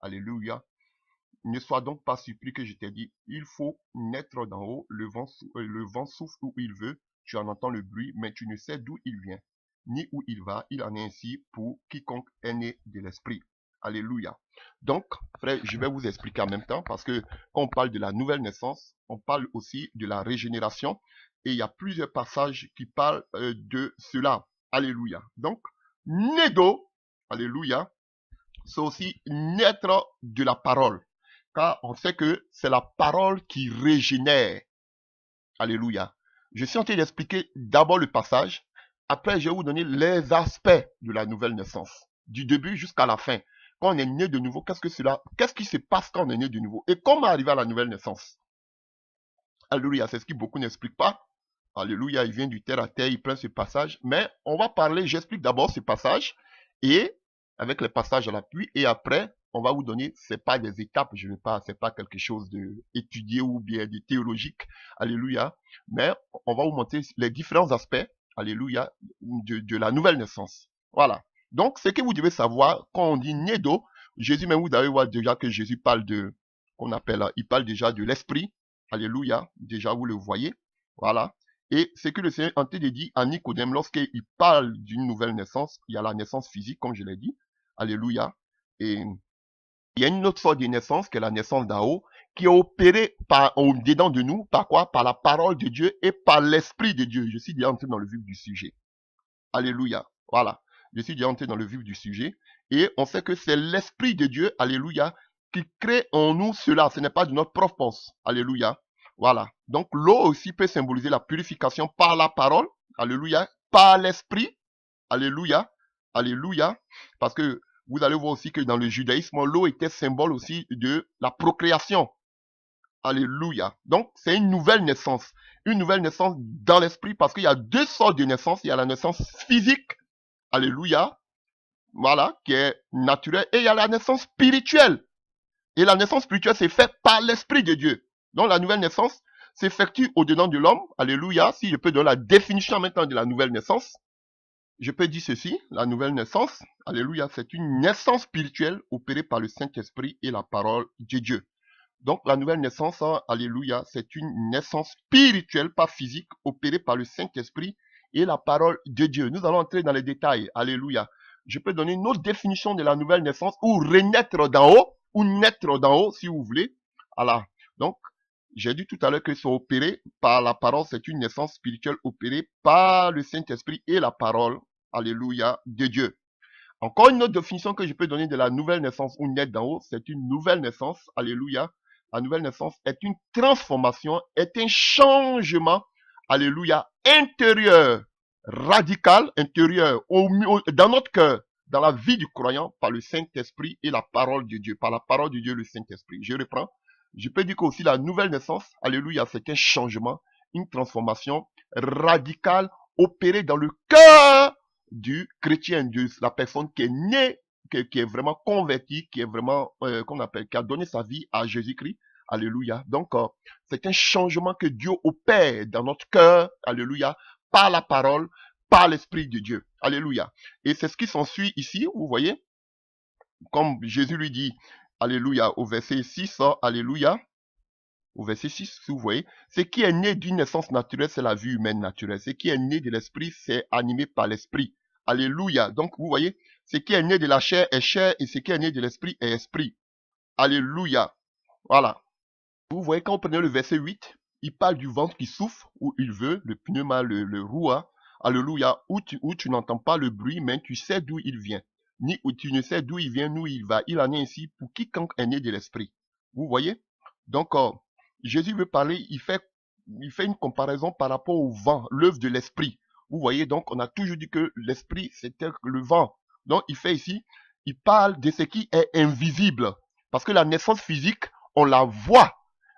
Alléluia. Ne sois donc pas surpris que je t'ai dit, il faut naître d'en haut, le vent souffle où il veut, tu en entends le bruit, mais tu ne sais d'où il vient, ni où il va, il en est ainsi pour quiconque est né de l'esprit. Alléluia. Donc, frère, je vais vous expliquer en même temps, parce que quand on parle de la nouvelle naissance, on parle aussi de la régénération, et il y a plusieurs passages qui parlent de cela. Alléluia. Donc, né d'eau, alléluia, c'est aussi naître de la parole. Car on sait que c'est la parole qui régénère. Alléluia. Je suis en train d'expliquer d'abord le passage. Après, je vais vous donner les aspects de la nouvelle naissance. Du début jusqu'à la fin. Quand on est né de nouveau, qu'est-ce qui se passe quand on est né de nouveau? Et comment arriver à la nouvelle naissance? Alléluia. C'est ce que beaucoup n'expliquent pas. Alléluia. Il vient du terre à terre, il prend ce passage. Mais on va parler, j'explique d'abord ce passage. Et avec les passages à l'appui. Et après, on va vous donner, c'est pas des étapes, je ne veux pas, c'est pas quelque chose de étudié ou bien de théologique, alléluia, mais on va vous montrer les différents aspects, alléluia, de la nouvelle naissance. Voilà. Donc, ce que vous devez savoir, quand on dit né d'eau, Jésus, même vous allez voir déjà que Jésus parle de, qu'on appelle, il parle déjà de l'esprit, alléluia, déjà vous le voyez, voilà. Et c'est que le Seigneur est en train de dire à Nicodème, lorsqu'il parle d'une nouvelle naissance, il y a la naissance physique, comme je l'ai dit. Alléluia. Et il y a une autre sorte de naissance, qui est la naissance d'en haut, qui est opérée au-dedans de nous, par quoi? Par la parole de Dieu et par l'Esprit de Dieu. Je suis déjà entré dans le vif du sujet. Alléluia. Voilà. Je suis déjà entré dans le vif du sujet. Et on sait que c'est l'Esprit de Dieu, alléluia, qui crée en nous cela. Ce n'est pas de notre propre force. Alléluia. Voilà. Donc l'eau aussi peut symboliser la purification par la parole. Alléluia. Par l'Esprit. Alléluia. Alléluia. Parce que vous allez voir aussi que dans le judaïsme, l'eau était symbole aussi de la procréation. Alléluia. Donc, c'est une nouvelle naissance. Une nouvelle naissance dans l'esprit parce qu'il y a deux sortes de naissance. Il y a la naissance physique. Alléluia. Voilà, qui est naturelle. Et il y a la naissance spirituelle. Et la naissance spirituelle, c'est fait par l'Esprit de Dieu. Donc, la nouvelle naissance s'effectue au-dedans de l'homme. Alléluia. Si je peux donner la définition maintenant de la nouvelle naissance, je peux dire ceci. La nouvelle naissance, alléluia, c'est une naissance spirituelle opérée par le Saint-Esprit et la parole de Dieu. Donc, la nouvelle naissance, alléluia, c'est une naissance spirituelle, pas physique, opérée par le Saint-Esprit et la parole de Dieu. Nous allons entrer dans les détails. Alléluia. Je peux donner une autre définition de la nouvelle naissance, ou renaître d'en haut, ou naître d'en haut, si vous voulez. Voilà. Donc, j'ai dit tout à l'heure que c'est opéré par la parole, c'est une naissance spirituelle opérée par le Saint-Esprit et la parole, alléluia, de Dieu. Encore une autre définition que je peux donner de la nouvelle naissance ou naître d'en haut, c'est une nouvelle naissance, alléluia. La nouvelle naissance est une transformation, est un changement, alléluia, intérieur, radical, intérieur, dans notre cœur, dans la vie du croyant, par le Saint-Esprit et la parole de Dieu, par la parole de Dieu, le Saint-Esprit. Je reprends. Je peux dire qu'aussi la nouvelle naissance, alléluia, c'est un changement, une transformation radicale opérée dans le cœur du chrétien, de la personne qui est née, qui est vraiment convertie, qui est vraiment, qu'on appelle, qui a donné sa vie à Jésus-Christ. Alléluia. Donc, c'est un changement que Dieu opère dans notre cœur. Alléluia. Par la parole, par l'Esprit de Dieu. Alléluia. Et c'est ce qui s'ensuit ici, vous voyez. Comme Jésus lui dit, alléluia, au verset 6, alléluia. Au verset 6, si vous voyez, ce qui est né d'une naissance naturelle, c'est la vie humaine naturelle. Ce qui est né de l'esprit, c'est animé par l'esprit. Alléluia. Donc, vous voyez, ce qui est né de la chair est chair et ce qui est né de l'esprit est esprit. Alléluia. Voilà. Vous voyez, quand vous prenez le verset 8, il parle du ventre qui souffle, où il veut, le pneuma, le roua. Alléluia. Où tu n'entends pas le bruit, mais tu sais d'où il vient. Ni où tu ne sais d'où il vient, d'où il va. Il en est ainsi pour quiconque est né de l'esprit. Vous voyez? Donc, Jésus veut parler, il fait une comparaison par rapport au vent, l'œuvre de l'esprit. Vous voyez, donc, on a toujours dit que l'esprit, c'était le vent. Donc, il fait ici, il parle de ce qui est invisible. Parce que la naissance physique, on la voit.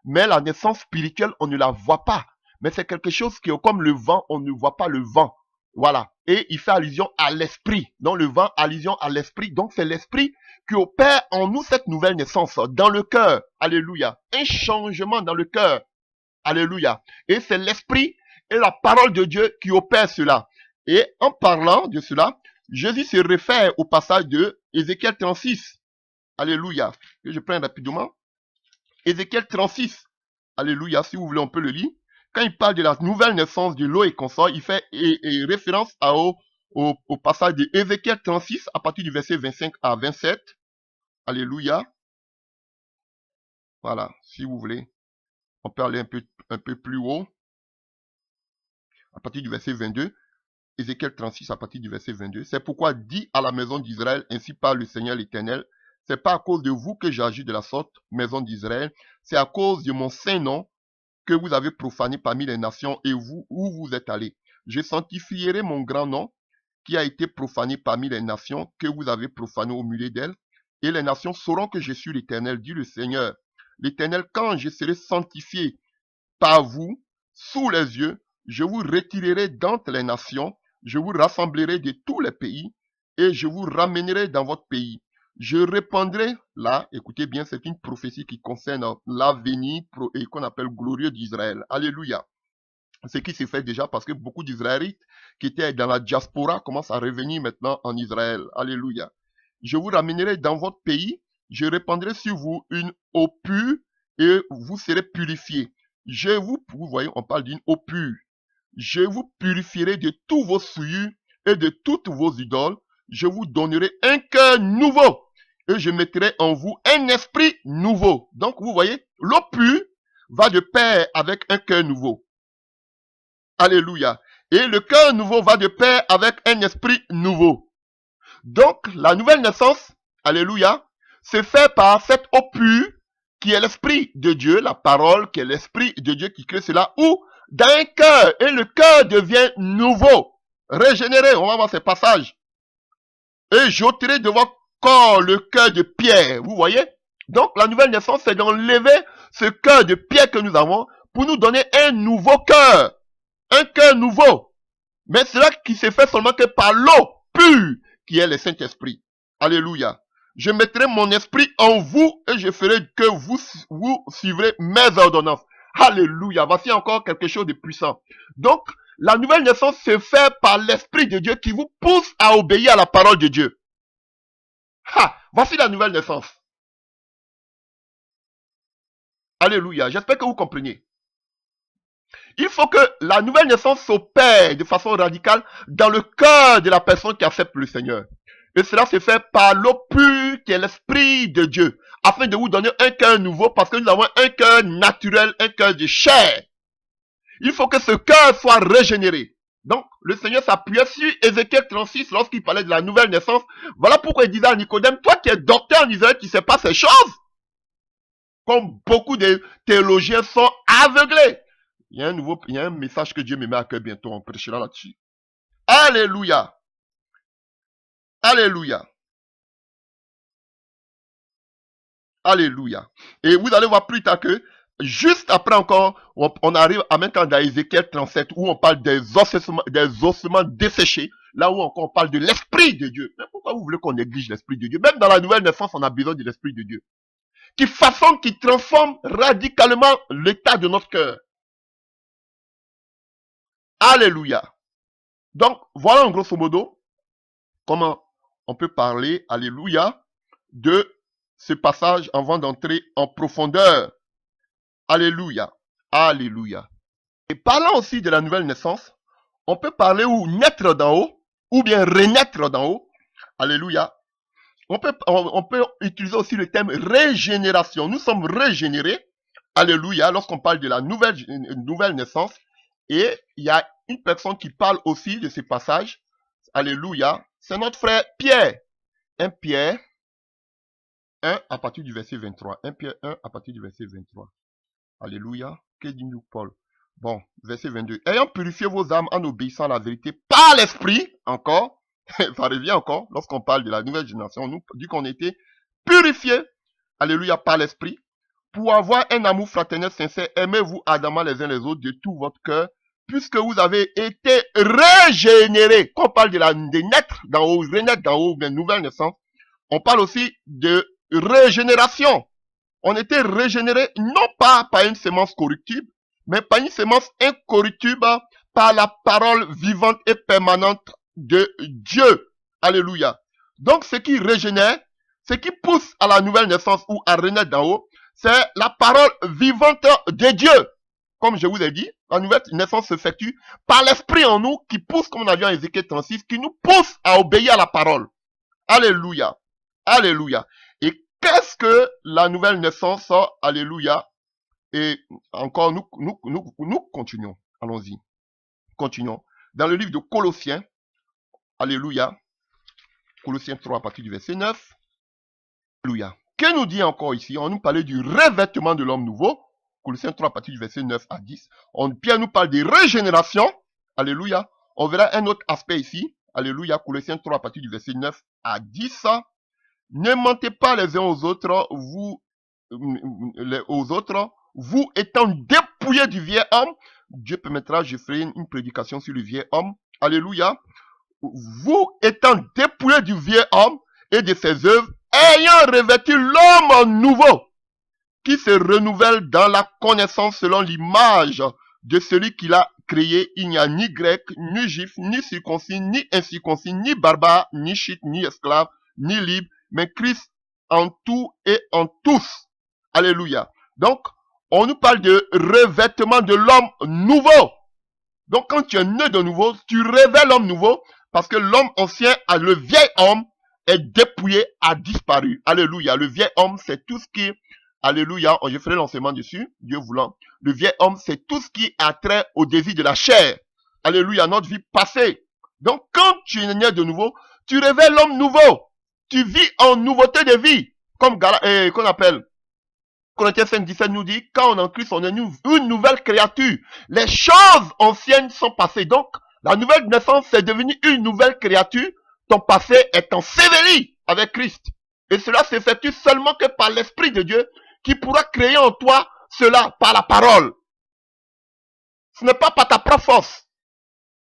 Mais la naissance spirituelle, on ne la voit pas. Mais c'est quelque chose qui est comme le vent, on ne voit pas le vent. Voilà. Et il fait allusion à l'esprit. Donc, le vent, allusion à l'esprit. Donc, c'est l'esprit qui opère en nous cette nouvelle naissance dans le cœur. Alléluia. Un changement dans le cœur. Alléluia. Et c'est l'esprit et la parole de Dieu qui opère cela. Et en parlant de cela, Jésus se réfère au passage de Ézéchiel 36. Alléluia. Que je prends rapidement. Ézéchiel 36. Alléluia. Si vous voulez, on peut le lire. Quand il parle de la nouvelle naissance de l'eau et consort, il fait référence au passage de Ézéchiel 36 à partir du verset 25 à 27. Alléluia. Voilà, si vous voulez. On peut aller un peu plus haut. À partir du verset 22. Ézéchiel 36 à partir du verset 22. C'est pourquoi dit à la maison d'Israël, ainsi parle le Seigneur l'Éternel, c'est pas à cause de vous que j'agis de la sorte, maison d'Israël, c'est à cause de mon saint nom que vous avez profané parmi les nations et vous, où vous êtes allés. Je sanctifierai mon grand nom qui a été profané parmi les nations que vous avez profané au milieu d'elles. Et les nations sauront que je suis l'Éternel, dit le Seigneur. L'Éternel, quand je serai sanctifié par vous, sous les yeux, je vous retirerai d'entre les nations, je vous rassemblerai de tous les pays et je vous ramènerai dans votre pays. Je répandrai, là, écoutez bien, c'est une prophétie qui concerne l'avenir et qu'on appelle glorieux d'Israël. Alléluia. Ce qui s'est fait déjà parce que beaucoup d'Israélites qui étaient dans la diaspora commencent à revenir maintenant en Israël. Alléluia. Je vous ramènerai dans votre pays, je répandrai sur vous une eau pure et vous serez purifiés. Vous voyez, on parle d'une eau pure. je vous purifierai de tous vos souillures et de toutes vos idoles. Je vous donnerai un cœur nouveau et je mettrai en vous un esprit nouveau. Donc, vous voyez, l'eau pure va de pair avec un cœur nouveau. Alléluia. Et le cœur nouveau va de pair avec un esprit nouveau. Donc, la nouvelle naissance, alléluia, se fait par cette eau pure qui est l'esprit de Dieu, la parole qui est l'esprit de Dieu qui crée cela, ou d'un cœur. Et le cœur devient nouveau, régénéré. On va voir ces passages. Et j'ôterai de votre corps le cœur de pierre. Vous voyez? Donc, la nouvelle naissance, c'est d'enlever ce cœur de pierre que nous avons pour nous donner un nouveau cœur. Un cœur nouveau. Mais cela qui se fait seulement que par l'eau pure qui est le Saint-Esprit. Alléluia. Je mettrai mon esprit en vous et je ferai que vous suivrez mes ordonnances. Alléluia. Voici encore quelque chose de puissant. Donc, la nouvelle naissance se fait par l'Esprit de Dieu qui vous pousse à obéir à la parole de Dieu. Voici la nouvelle naissance. Alléluia. J'espère que vous comprenez. Il faut que la nouvelle naissance s'opère de façon radicale dans le cœur de la personne qui accepte le Seigneur. Et cela se fait par l'eau pure qui est l'Esprit de Dieu, afin de vous donner un cœur nouveau, parce que nous avons un cœur naturel, un cœur de chair. Il faut que ce cœur soit régénéré. Donc, le Seigneur s'appuyait sur Ézéchiel 36 lorsqu'il parlait de la nouvelle naissance. Voilà pourquoi il disait à Nicodème, toi qui es docteur en Israël, tu ne sais pas ces choses. Comme beaucoup de théologiens sont aveuglés. Il y a un message que Dieu me met à cœur bientôt, on prêchera là-dessus. Alléluia. Alléluia. Alléluia. Et vous allez voir plus tard que, juste après encore, on arrive à maintenant dans Ézéchiel 37, où on parle des ossements desséchés, là où encore on parle de l'Esprit de Dieu. Mais pourquoi vous voulez qu'on néglige l'Esprit de Dieu? Même dans la nouvelle naissance, on a besoin de l'Esprit de Dieu. Qui façonne, qui transforme radicalement l'état de notre cœur. Alléluia. Donc, voilà en grosso modo comment on peut parler, alléluia, de ce passage avant d'entrer en profondeur. Alléluia. Alléluia. Et parlant aussi de la nouvelle naissance, on peut parler ou naître d'en haut, ou bien renaître d'en haut. Alléluia. On peut utiliser aussi le terme régénération. Nous sommes régénérés. Alléluia. Lorsqu'on parle de la nouvelle naissance. Et il y a une personne qui parle aussi de ce passage. Alléluia. C'est notre frère Pierre. 1 Pierre 1 à partir du verset 23. 1 Pierre 1 à partir du verset 23. Alléluia. Que dit-nous Paul? Bon, verset 22. Ayant purifié vos âmes en obéissant à la vérité par l'esprit, encore, ça revient encore, lorsqu'on parle de la nouvelle génération, on nous dit qu'on était purifié, alléluia, par l'esprit, pour avoir un amour fraternel sincère, aimez-vous ardemment les uns les autres de tout votre cœur, puisque vous avez été régénérés. Quand on parle de naître d'en haut, renaître d'en haut, de nouvelle naissance, on parle aussi de régénération. On était régénérés non pas par une sémence corruptible, mais par une sémence incorruptible, par la parole vivante et permanente de Dieu. Alléluia. Donc, ce qui régénère, ce qui pousse à la nouvelle naissance ou à renaître d'en haut, c'est la parole vivante de Dieu. Comme je vous ai dit, la nouvelle naissance s'effectue par l'esprit en nous qui pousse, comme on a vu en Ézéchiel 36, qui nous pousse à obéir à la parole. Alléluia. Alléluia. Et qu'est-ce que la nouvelle naissance? Alléluia. Et encore, nous continuons. Allons-y. Continuons. Dans le livre de Colossiens, alléluia. Colossiens 3 à partir du verset 9. Alléluia. Que nous dit encore ici? On nous parlait du revêtement de l'homme nouveau. Colossiens 3 à partir du verset 9 à 10. Pierre nous parle de régénération. Alléluia. On verra un autre aspect ici. Alléluia. Colossiens 3 à partir du verset 9 à 10. Ne mentez pas les uns aux autres, vous étant dépouillés du vieil homme. Dieu permettra, je ferai une prédication sur le vieil homme. Alléluia. Vous étant dépouillés du vieil homme et de ses œuvres, ayant revêtu l'homme nouveau, qui se renouvelle dans la connaissance selon l'image de celui qui l'a créé. Il n'y a ni grec, ni juif, ni circoncis, ni incirconcis, ni barbare, ni chite, ni esclave, ni libre, mais Christ en tout et en tous. Alléluia. Donc, on nous parle de revêtement de l'homme nouveau. Donc quand tu es né de nouveau, tu révèles l'homme nouveau parce que l'homme ancien, le vieil homme est dépouillé, a disparu. Alléluia. Le vieil homme, c'est tout ce qui, alléluia, je ferai l'enseignement dessus, Dieu voulant. Le vieil homme, c'est tout ce qui a trait au désir de la chair. Alléluia, notre vie passée. Donc quand tu es né de nouveau, tu révèles l'homme nouveau. Tu vis en nouveauté de vie. Comme qu'on appelle Corinthiens 5, 17 nous dit, quand on est en Christ, on est une nouvelle créature. Les choses anciennes sont passées. Donc, la nouvelle naissance, c'est devenu une nouvelle créature. Ton passé est enseveli avec Christ. Et cela s'effectue seulement que par l'Esprit de Dieu qui pourra créer en toi cela par la parole. Ce n'est pas par ta propre force.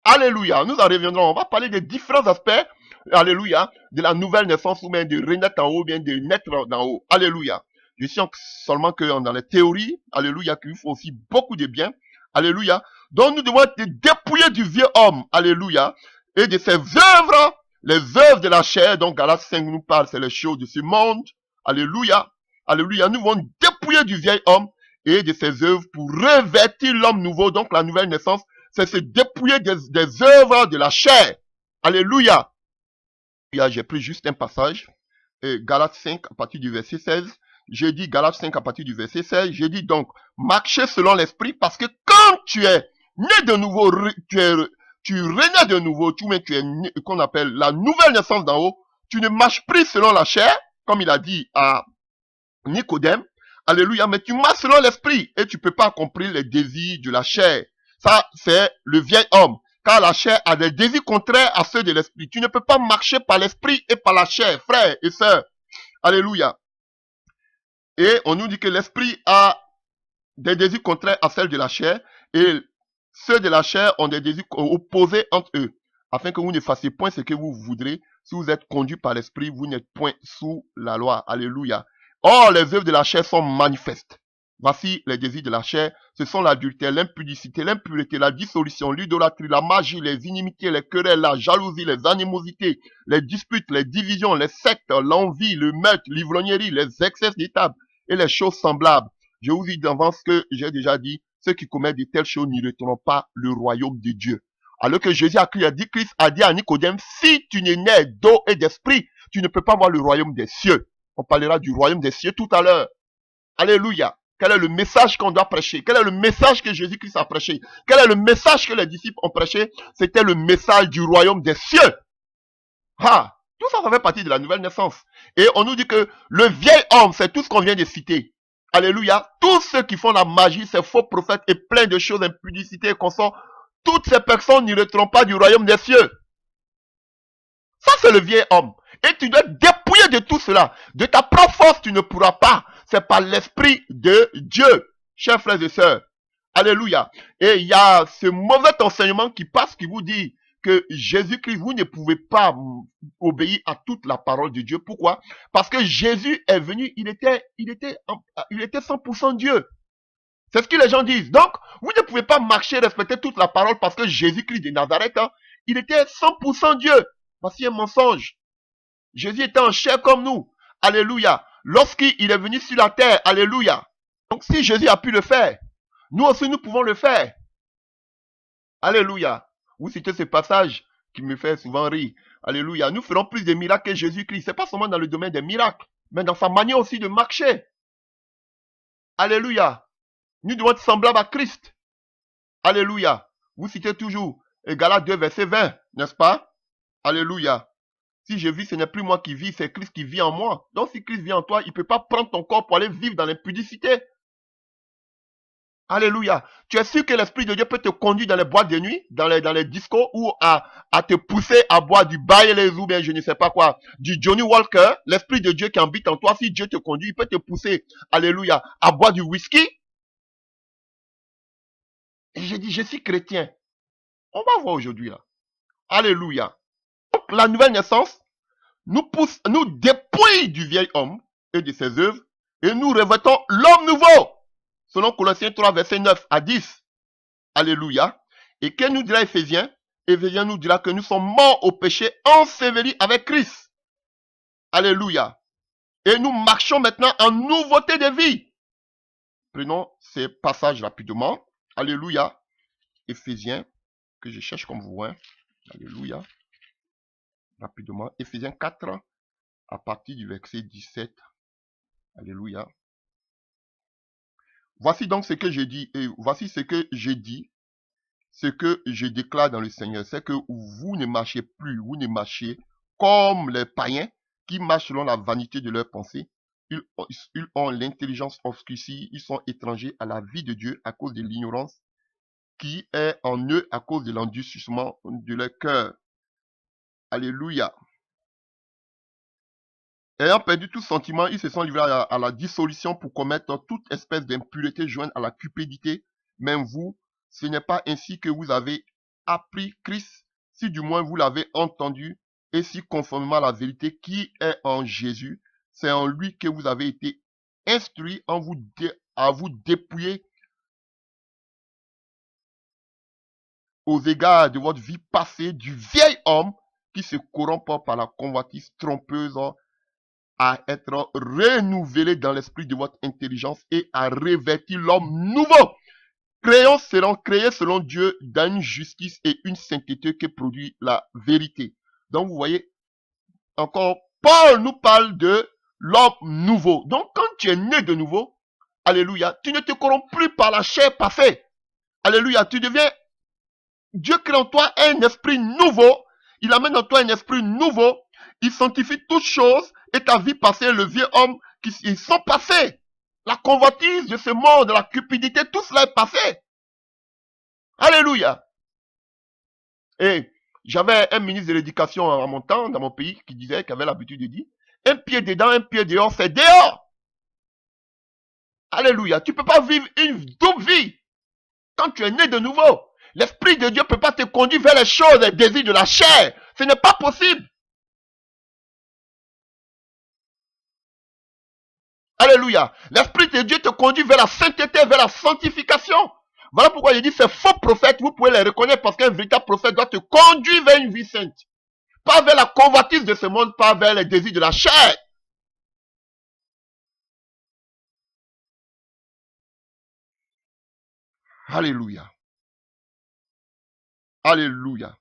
Alléluia. Nous en reviendrons. On va parler des différents aspects, alléluia, de la nouvelle naissance ou bien de renaître en haut, ou bien de naître en haut. Alléluia. Je sens seulement que dans les théories, alléluia, qu'il faut aussi beaucoup de bien, alléluia. Donc nous devons être dépouillés du vieux homme, alléluia, et de ses œuvres, les œuvres de la chair. Donc Galates 5 nous parle, c'est les choses de ce monde, alléluia, alléluia. Nous devons dépouiller du vieil homme et de ses œuvres pour revêtir l'homme nouveau. Donc la nouvelle naissance, c'est se dépouiller des œuvres de la chair, alléluia. J'ai pris juste un passage, Galates 5 à partir du verset 16. J'ai dit Galates 5 à partir du verset 16. J'ai dit donc, marchez selon l'esprit, parce que quand tu es né de nouveau, tu renais de nouveau, tu es né, qu'on appelle la nouvelle naissance d'en haut, tu ne marches plus selon la chair, comme il a dit à Nicodème, alléluia, mais tu marches selon l'esprit, et tu peux pas accomplir les désirs de la chair. Ça, c'est le vieil homme, car la chair a des désirs contraires à ceux de l'esprit. Tu ne peux pas marcher par l'esprit et par la chair, frères et sœurs. Alléluia. Et on nous dit que l'esprit a des désirs contraires à celles de la chair, et ceux de la chair ont des désirs opposés entre eux, afin que vous ne fassiez point ce que vous voudrez. Si vous êtes conduit par l'esprit, vous n'êtes point sous la loi. Alléluia. Or, les œuvres de la chair sont manifestes. Voici les désirs de la chair, ce sont l'adultère, l'impudicité, l'impureté, la dissolution, l'idolâtrie, la magie, les inimitiés, les querelles, la jalousie, les animosités, les disputes, les divisions, les sectes, l'envie, le meurtre, l'ivrognerie, les excès de table et les choses semblables. Je vous dis d'avance que j'ai déjà dit, ceux qui commettent de telles choses n'hériteront pas le royaume de Dieu. Alors que Jésus Christ a dit à Nicodème, si tu n'es né d'eau et d'esprit, tu ne peux pas voir le royaume des cieux. On parlera du royaume des cieux tout à l'heure. Alléluia. Quel est le message qu'on doit prêcher? Quel est le message que Jésus-Christ a prêché? Quel est le message que les disciples ont prêché? C'était le message du royaume des cieux. Ah, tout ça, ça fait partie de la nouvelle naissance. Et on nous dit que le vieil homme, c'est tout ce qu'on vient de citer. Alléluia. Tous ceux qui font la magie, ces faux prophètes et plein de choses, impudicité et consorts, toutes ces personnes n'hériteront pas du royaume des cieux. Ça, c'est le vieil homme. Et tu dois dépouiller de tout cela. De ta propre force, tu ne pourras pas. C'est par l'Esprit de Dieu, chers frères et sœurs. Alléluia. Et il y a ce mauvais enseignement qui passe, qui vous dit que Jésus-Christ, vous ne pouvez pas obéir à toute la parole de Dieu. Pourquoi? Parce que Jésus est venu, il était 100% Dieu. C'est ce que les gens disent. Donc, vous ne pouvez pas marcher, respecter toute la parole parce que Jésus-Christ de Nazareth, il était 100% Dieu. Voici un mensonge. Jésus était en chair comme nous. Alléluia. Lorsqu'il est venu sur la terre, alléluia. Donc si Jésus a pu le faire, nous aussi nous pouvons le faire. Alléluia. Vous citez ce passage qui me fait souvent rire. Alléluia. Nous ferons plus de miracles que Jésus-Christ. C'est pas seulement dans le domaine des miracles, mais dans sa manière aussi de marcher. Alléluia. Nous devons être semblables à Christ. Alléluia. Vous citez toujours Galates 2, verset 20, n'est-ce pas? Alléluia. Si je vis, ce n'est plus moi qui vis, c'est Christ qui vit en moi. Donc si Christ vit en toi, il ne peut pas prendre ton corps pour aller vivre dans l'impudicité. Alléluia. Tu es sûr que l'Esprit de Dieu peut te conduire dans les boîtes de nuit, dans les discos, ou à te pousser à boire du Bailey ou bien je ne sais pas quoi, du Johnny Walker. L'Esprit de Dieu qui habite en toi, si Dieu te conduit, il peut te pousser, alléluia, à boire du whisky. Et j'ai dit, je suis chrétien. On va voir aujourd'hui là. Alléluia. Donc, la nouvelle naissance nous pousse, nous dépouille du vieil homme et de ses œuvres, et nous revêtons l'homme nouveau. Selon Colossiens 3, verset 9 à 10. Alléluia. Et que nous dira Éphésiens? Éphésiens nous dira que nous sommes morts au péché, ensevelis avec Christ. Alléluia. Et nous marchons maintenant en nouveauté de vie. Prenons ces passages rapidement. Alléluia. Éphésiens que je cherche comme vous. Hein. Alléluia. Rapidement. Éphésiens 4, à partir du verset 17. Alléluia. Voici donc ce que j'ai dit, et voici ce que j'ai dit, ce que je déclare dans le Seigneur, c'est que vous ne marchez plus, vous ne marchez comme les païens qui marchent selon la vanité de leurs pensées. Ils ont l'intelligence obscurcie, ils sont étrangers à la vie de Dieu à cause de l'ignorance qui est en eux à cause de l'endurcissement de leur cœur. Alléluia. Ayant perdu tout sentiment, ils se sont livrés à la dissolution pour commettre toute espèce d'impureté jointe à la cupidité. Même vous, ce n'est pas ainsi que vous avez appris Christ, si du moins vous l'avez entendu, et si conformément à la vérité qui est en Jésus, c'est en lui que vous avez été instruits à vous dépouiller aux égards de votre vie passée du vieil homme qui se corrompt par la convoitise trompeuse, à être renouvelé dans l'esprit de votre intelligence et à revêtir l'homme nouveau, créé selon Dieu dans une justice et une sainteté que produit la vérité. Donc vous voyez, encore, Paul nous parle de l'homme nouveau. Donc quand tu es né de nouveau, alléluia, tu ne te corromps plus par la chair passée. Alléluia, tu deviens, Dieu crée en toi un esprit nouveau, il amène en toi un esprit nouveau, il sanctifie toutes choses et ta vie passée, le vieux homme, ils sont passés. La convoitise de ce monde, la cupidité, tout cela est passé. Alléluia. Et j'avais un ministre de l'éducation à mon temps, dans mon pays, qui disait, qui avait l'habitude de dire, un pied dedans, un pied dehors, c'est dehors. Alléluia. Tu ne peux pas vivre une double vie quand tu es né de nouveau. L'Esprit de Dieu ne peut pas te conduire vers les choses, les désirs de la chair. Ce n'est pas possible. Alléluia. L'Esprit de Dieu te conduit vers la sainteté, vers la sanctification. Voilà pourquoi il dit ces faux prophètes, vous pouvez les reconnaître parce qu'un véritable prophète doit te conduire vers une vie sainte. Pas vers la convoitise de ce monde, pas vers les désirs de la chair. Alléluia. Alléluia.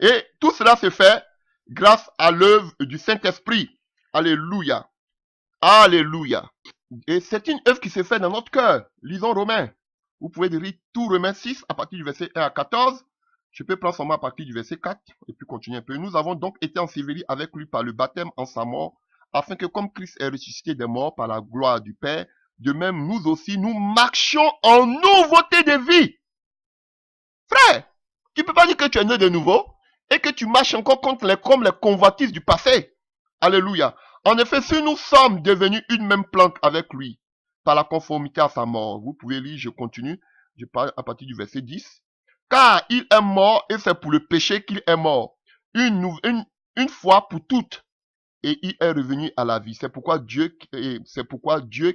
Et tout cela se fait grâce à l'œuvre du Saint-Esprit. Alléluia. Alléluia. Et c'est une œuvre qui se fait dans notre cœur. Lisons Romains. Vous pouvez lire tout Romains 6 à partir du verset 1 à 14. Je peux prendre seulement à partir du verset 4 et puis continuer un peu. Nous avons donc été ensevelis avec lui par le baptême en sa mort, afin que comme Christ est ressuscité des morts par la gloire du Père, de même nous aussi, nous marchions en nouveauté de vie. Frère, tu ne peux pas dire que tu es né de nouveau et que tu marches encore comme les convoitises du passé. Alléluia. En effet, si nous sommes devenus une même plante avec lui, par la conformité à sa mort, vous pouvez lire, je continue, je parle à partir du verset 10. Car il est mort et c'est pour le péché qu'il est mort, une fois pour toutes, et il est revenu à la vie. C'est pourquoi Dieu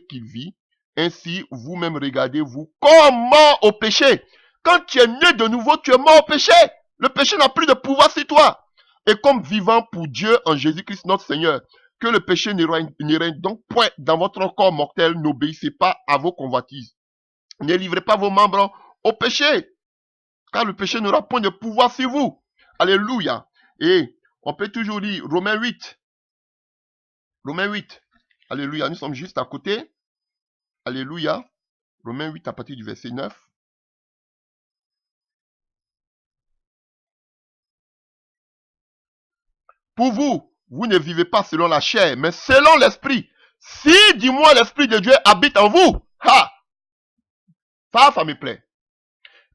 qu'il vit. Ainsi, vous-même regardez-vous comme mort au péché. Quand tu es né de nouveau, tu es mort au péché. Le péché n'a plus de pouvoir sur toi. Et comme vivant pour Dieu en Jésus-Christ notre Seigneur, que le péché ne règne donc point dans votre corps mortel, n'obéissez pas à vos convoitises. Ne livrez pas vos membres au péché, car le péché n'aura point de pouvoir sur vous. Alléluia. Et on peut toujours lire Romains 8. Romains 8. Alléluia. Nous sommes juste à côté. Alléluia. Romains 8 à partir du verset 9. Pour vous, vous ne vivez pas selon la chair, mais selon l'esprit. Si, dis-moi, l'esprit de Dieu habite en vous. Ha! Ça me plaît.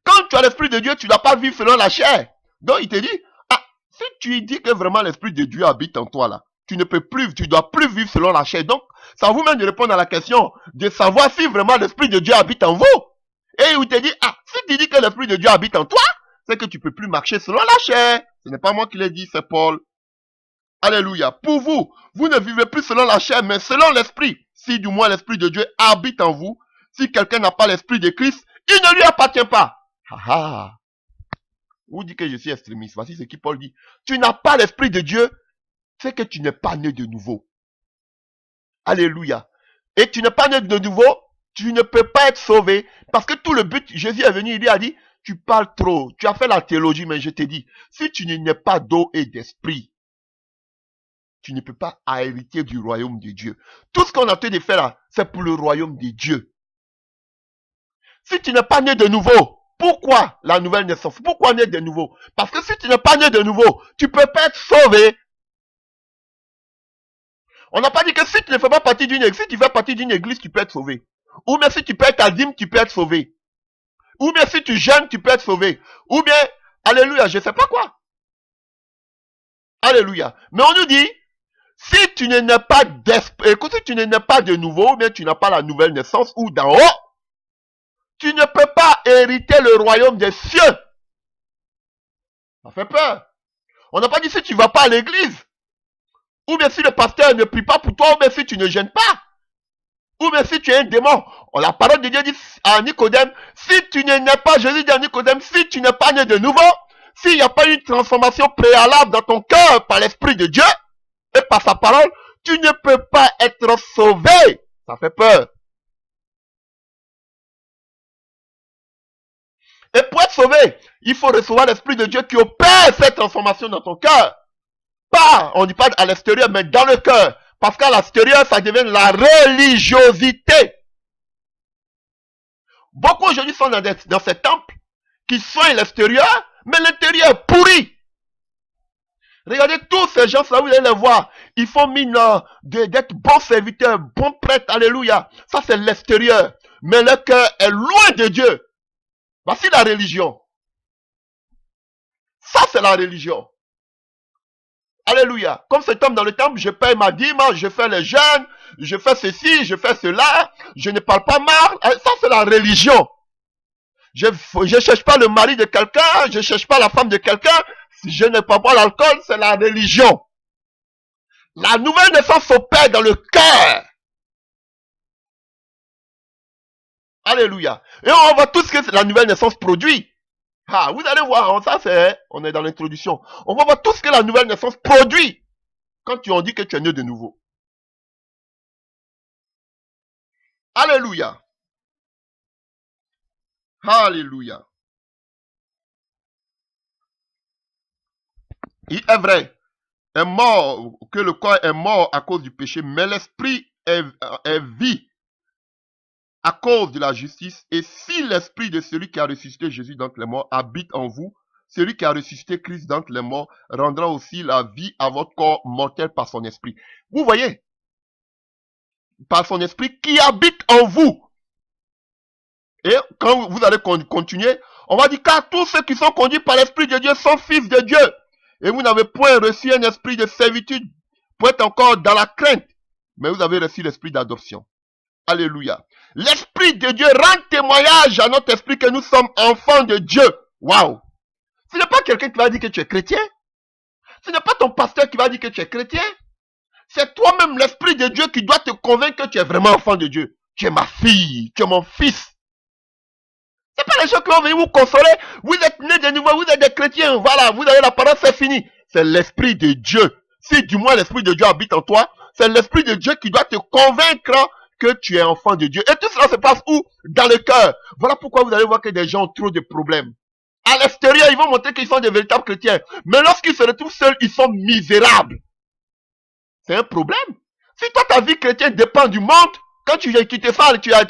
Quand tu as l'esprit de Dieu, tu ne dois pas vivre selon la chair. Donc il te dit, ah, si tu dis que vraiment l'esprit de Dieu habite en toi là, tu ne dois plus vivre selon la chair. Donc, ça vous mène de répondre à la question de savoir si vraiment l'esprit de Dieu habite en vous. Et il te dit, ah, si tu dis que l'esprit de Dieu habite en toi, c'est que tu ne peux plus marcher selon la chair. Ce n'est pas moi qui l'ai dit, c'est Paul. Alléluia. Pour vous, vous ne vivez plus selon la chair, mais selon l'esprit. Si du moins l'esprit de Dieu habite en vous, si quelqu'un n'a pas l'esprit de Christ, il ne lui appartient pas. Ah, vous dites que je suis extrémiste. Voici ce que Paul dit. Tu n'as pas l'esprit de Dieu, c'est que tu n'es pas né de nouveau. Alléluia. Et tu n'es pas né de nouveau, tu ne peux pas être sauvé. Parce que tout le but, Jésus est venu, il lui a dit, Tu parles trop. Tu as fait la théologie, mais je te dis, si tu n'es pas d'eau et d'esprit, tu ne peux pas hériter du royaume de Dieu. Tout ce qu'on a fait de faire là, c'est pour le royaume de Dieu. Si tu n'es pas né de nouveau, pourquoi la nouvelle naissance? Pourquoi naître de nouveau? Parce que si tu n'es pas né de nouveau, tu ne peux pas être sauvé. On n'a pas dit que si tu ne fais pas partie d'une église, si tu fais partie d'une église, tu peux être sauvé. Ou bien si tu paies ta dîme, tu peux être sauvé. Ou bien si tu jeûnes, tu peux être sauvé. Ou bien, alléluia, je ne sais pas quoi. Alléluia. Mais on nous dit, si tu n'es pas d'esprit, écoute, si tu n'es pas de nouveau, ou bien tu n'as pas la nouvelle naissance, ou d'en haut, tu ne peux pas hériter le royaume des cieux. Ça fait peur. On n'a pas dit si tu ne vas pas à l'église. Ou bien si le pasteur ne prie pas pour toi, ou bien si tu ne gênes pas. Ou bien si tu es un démon. La parole de Dieu dit à Nicodème, si tu n'es pas, Jésus dit à Nicodème, si tu n'es pas né de nouveau, s'il n'y a pas une transformation préalable dans ton cœur par l'Esprit de Dieu et par sa parole, tu ne peux pas être sauvé. Ça fait peur. Et pour être sauvé, il faut recevoir l'Esprit de Dieu qui opère cette transformation dans ton cœur. Pas, on ne dit pas à l'extérieur, mais dans le cœur. Parce qu'à l'extérieur, ça devient la religiosité. Beaucoup aujourd'hui sont dans ces temples qui soignent l'extérieur, mais l'intérieur est pourri. Regardez tous ces gens-là, vous allez les voir. Ils font mine d'être bons serviteurs, bons prêtres, alléluia. Ça, c'est l'extérieur. Mais le cœur est loin de Dieu. Voici la religion. Ça, c'est la religion. Alléluia. Comme cet homme dans le temple, je paye ma dîme, je fais les jeûnes, je fais ceci, je fais cela, je ne parle pas mal. Ça, c'est la religion. Je ne cherche pas le mari de quelqu'un, je ne cherche pas la femme de quelqu'un. Si je ne prends pas l'alcool, c'est la religion. La nouvelle naissance s'opère dans le cœur. Alléluia. Et on voit tout ce que la nouvelle naissance produit. Ah, vous allez voir, ça c'est, on est dans l'introduction. On va voir tout ce que la nouvelle naissance produit quand tu en dis que tu es né de nouveau. Alléluia. Alléluia. Il est vrai, est mort, que le corps est mort à cause du péché, mais l'esprit est vie à cause de la justice. Et si l'esprit de celui qui a ressuscité Jésus d'entre les morts habite en vous, celui qui a ressuscité Christ d'entre les morts rendra aussi la vie à votre corps mortel par son esprit. Vous voyez, par son esprit qui habite en vous. Et quand vous allez continuer, on va dire car tous ceux qui sont conduits par l'esprit de Dieu sont fils de Dieu. Et vous n'avez point reçu un esprit de servitude pour être encore dans la crainte, mais vous avez reçu l'esprit d'adoption. Alléluia. L'esprit de Dieu rend témoignage à notre esprit que nous sommes enfants de Dieu. Waouh. Ce n'est pas quelqu'un qui va dire que tu es chrétien. Ce n'est pas ton pasteur qui va dire que tu es chrétien. C'est toi-même l'esprit de Dieu qui doit te convaincre que tu es vraiment enfant de Dieu. Tu es ma fille, tu es mon fils. C'est pas les gens qui vont venir vous consoler. Vous êtes nés de nouveau, vous êtes des chrétiens. Voilà, vous avez la parole, c'est fini. C'est l'esprit de Dieu. Si du moins l'esprit de Dieu habite en toi, c'est l'esprit de Dieu qui doit te convaincre que tu es enfant de Dieu. Et tout cela se passe où? Dans le cœur. Voilà pourquoi vous allez voir que des gens ont trop de problèmes. À l'extérieur, ils vont montrer qu'ils sont des véritables chrétiens. Mais lorsqu'ils se retrouvent seuls, ils sont misérables. C'est un problème. Si toi, ta vie chrétienne dépend du monde, quand tu te sens, tu es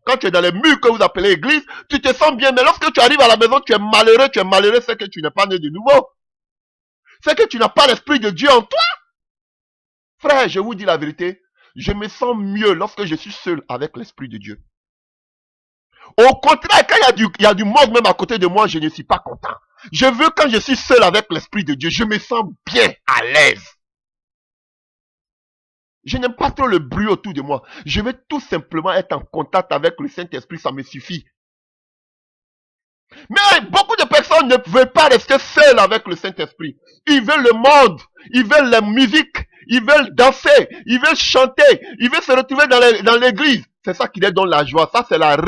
quand tu es dans les murs que vous appelez église, tu te sens bien. Mais lorsque tu arrives à la maison, tu es malheureux, c'est que tu n'es pas né de nouveau. C'est que tu n'as pas l'esprit de Dieu en toi. Frère, je vous dis la vérité, je me sens mieux lorsque je suis seul avec l'esprit de Dieu. Au contraire, quand il y a du monde même à côté de moi, je ne suis pas content. Je veux quand je suis seul avec l'esprit de Dieu, je me sens bien à l'aise. Je n'aime pas trop le bruit autour de moi. Je veux tout simplement être en contact avec le Saint-Esprit, ça me suffit. Mais beaucoup de personnes ne veulent pas rester seules avec le Saint-Esprit. Ils veulent le monde, ils veulent la musique, ils veulent danser, ils veulent chanter, ils veulent se retrouver dans l'église. C'est ça qui les donne la joie. Ça, c'est la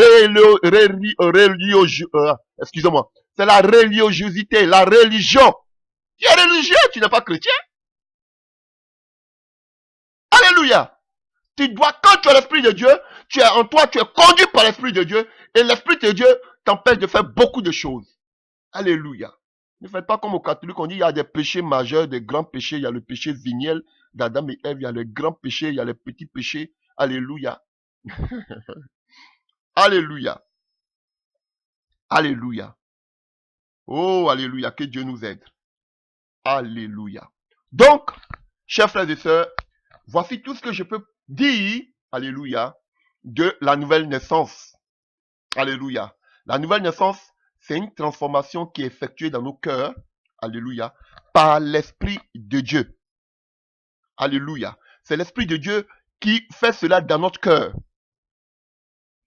excusez-moi. C'est la religiosité, la religion. Tu es religieux, tu n'es pas chrétien. Alléluia. Tu dois, quand tu as l'Esprit de Dieu, tu es en toi, tu es conduit par l'Esprit de Dieu. Et l'Esprit de Dieu t'empêche de faire beaucoup de choses. Alléluia. Ne faites pas comme aux catholiques, on dit il y a des péchés majeurs, des grands péchés. Il y a le péché véniel d'Adam et Ève, il y a les grands péchés, il y a les petits péchés. Alléluia. Alléluia. Alléluia. Oh, alléluia. Que Dieu nous aide. Alléluia. Donc, chers frères et sœurs, voici tout ce que je peux dire, alléluia, de la nouvelle naissance. Alléluia. La nouvelle naissance, c'est une transformation qui est effectuée dans nos cœurs, alléluia, par l'Esprit de Dieu. Alléluia. C'est l'Esprit de Dieu qui fait cela dans notre cœur.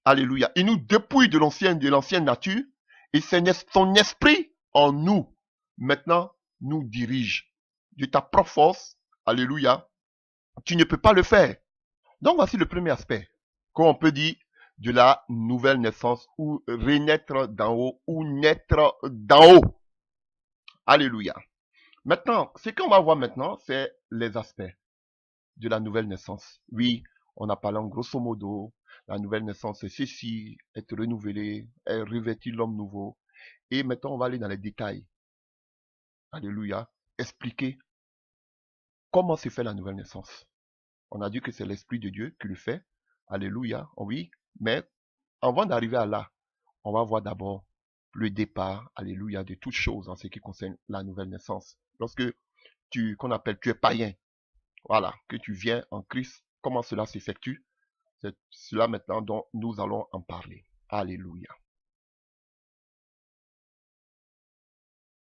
Alléluia. Il nous dépouille de l'ancienne nature et c'est son esprit en nous, maintenant, nous dirige. De ta propre force, alléluia, tu ne peux pas le faire. Donc voici le premier aspect, qu'on peut dire de la nouvelle naissance ou renaître d'en haut ou naître d'en haut. Alléluia. Maintenant, ce qu'on va voir maintenant, c'est les aspects de la nouvelle naissance. Oui, on a parlé en grosso modo, la nouvelle naissance c'est ceci, être renouvelé, revêtir l'homme nouveau. Et maintenant, on va aller dans les détails. Alléluia. Expliquer comment se fait la nouvelle naissance. On a dit que c'est l'Esprit de Dieu qui le fait. Alléluia. Oui, mais avant d'arriver à là, on va voir d'abord le départ, alléluia, de toutes choses en ce qui concerne la nouvelle naissance. Lorsque tu es païen, voilà, que tu viens en Christ, comment cela s'effectue? C'est cela maintenant dont nous allons en parler. Alléluia.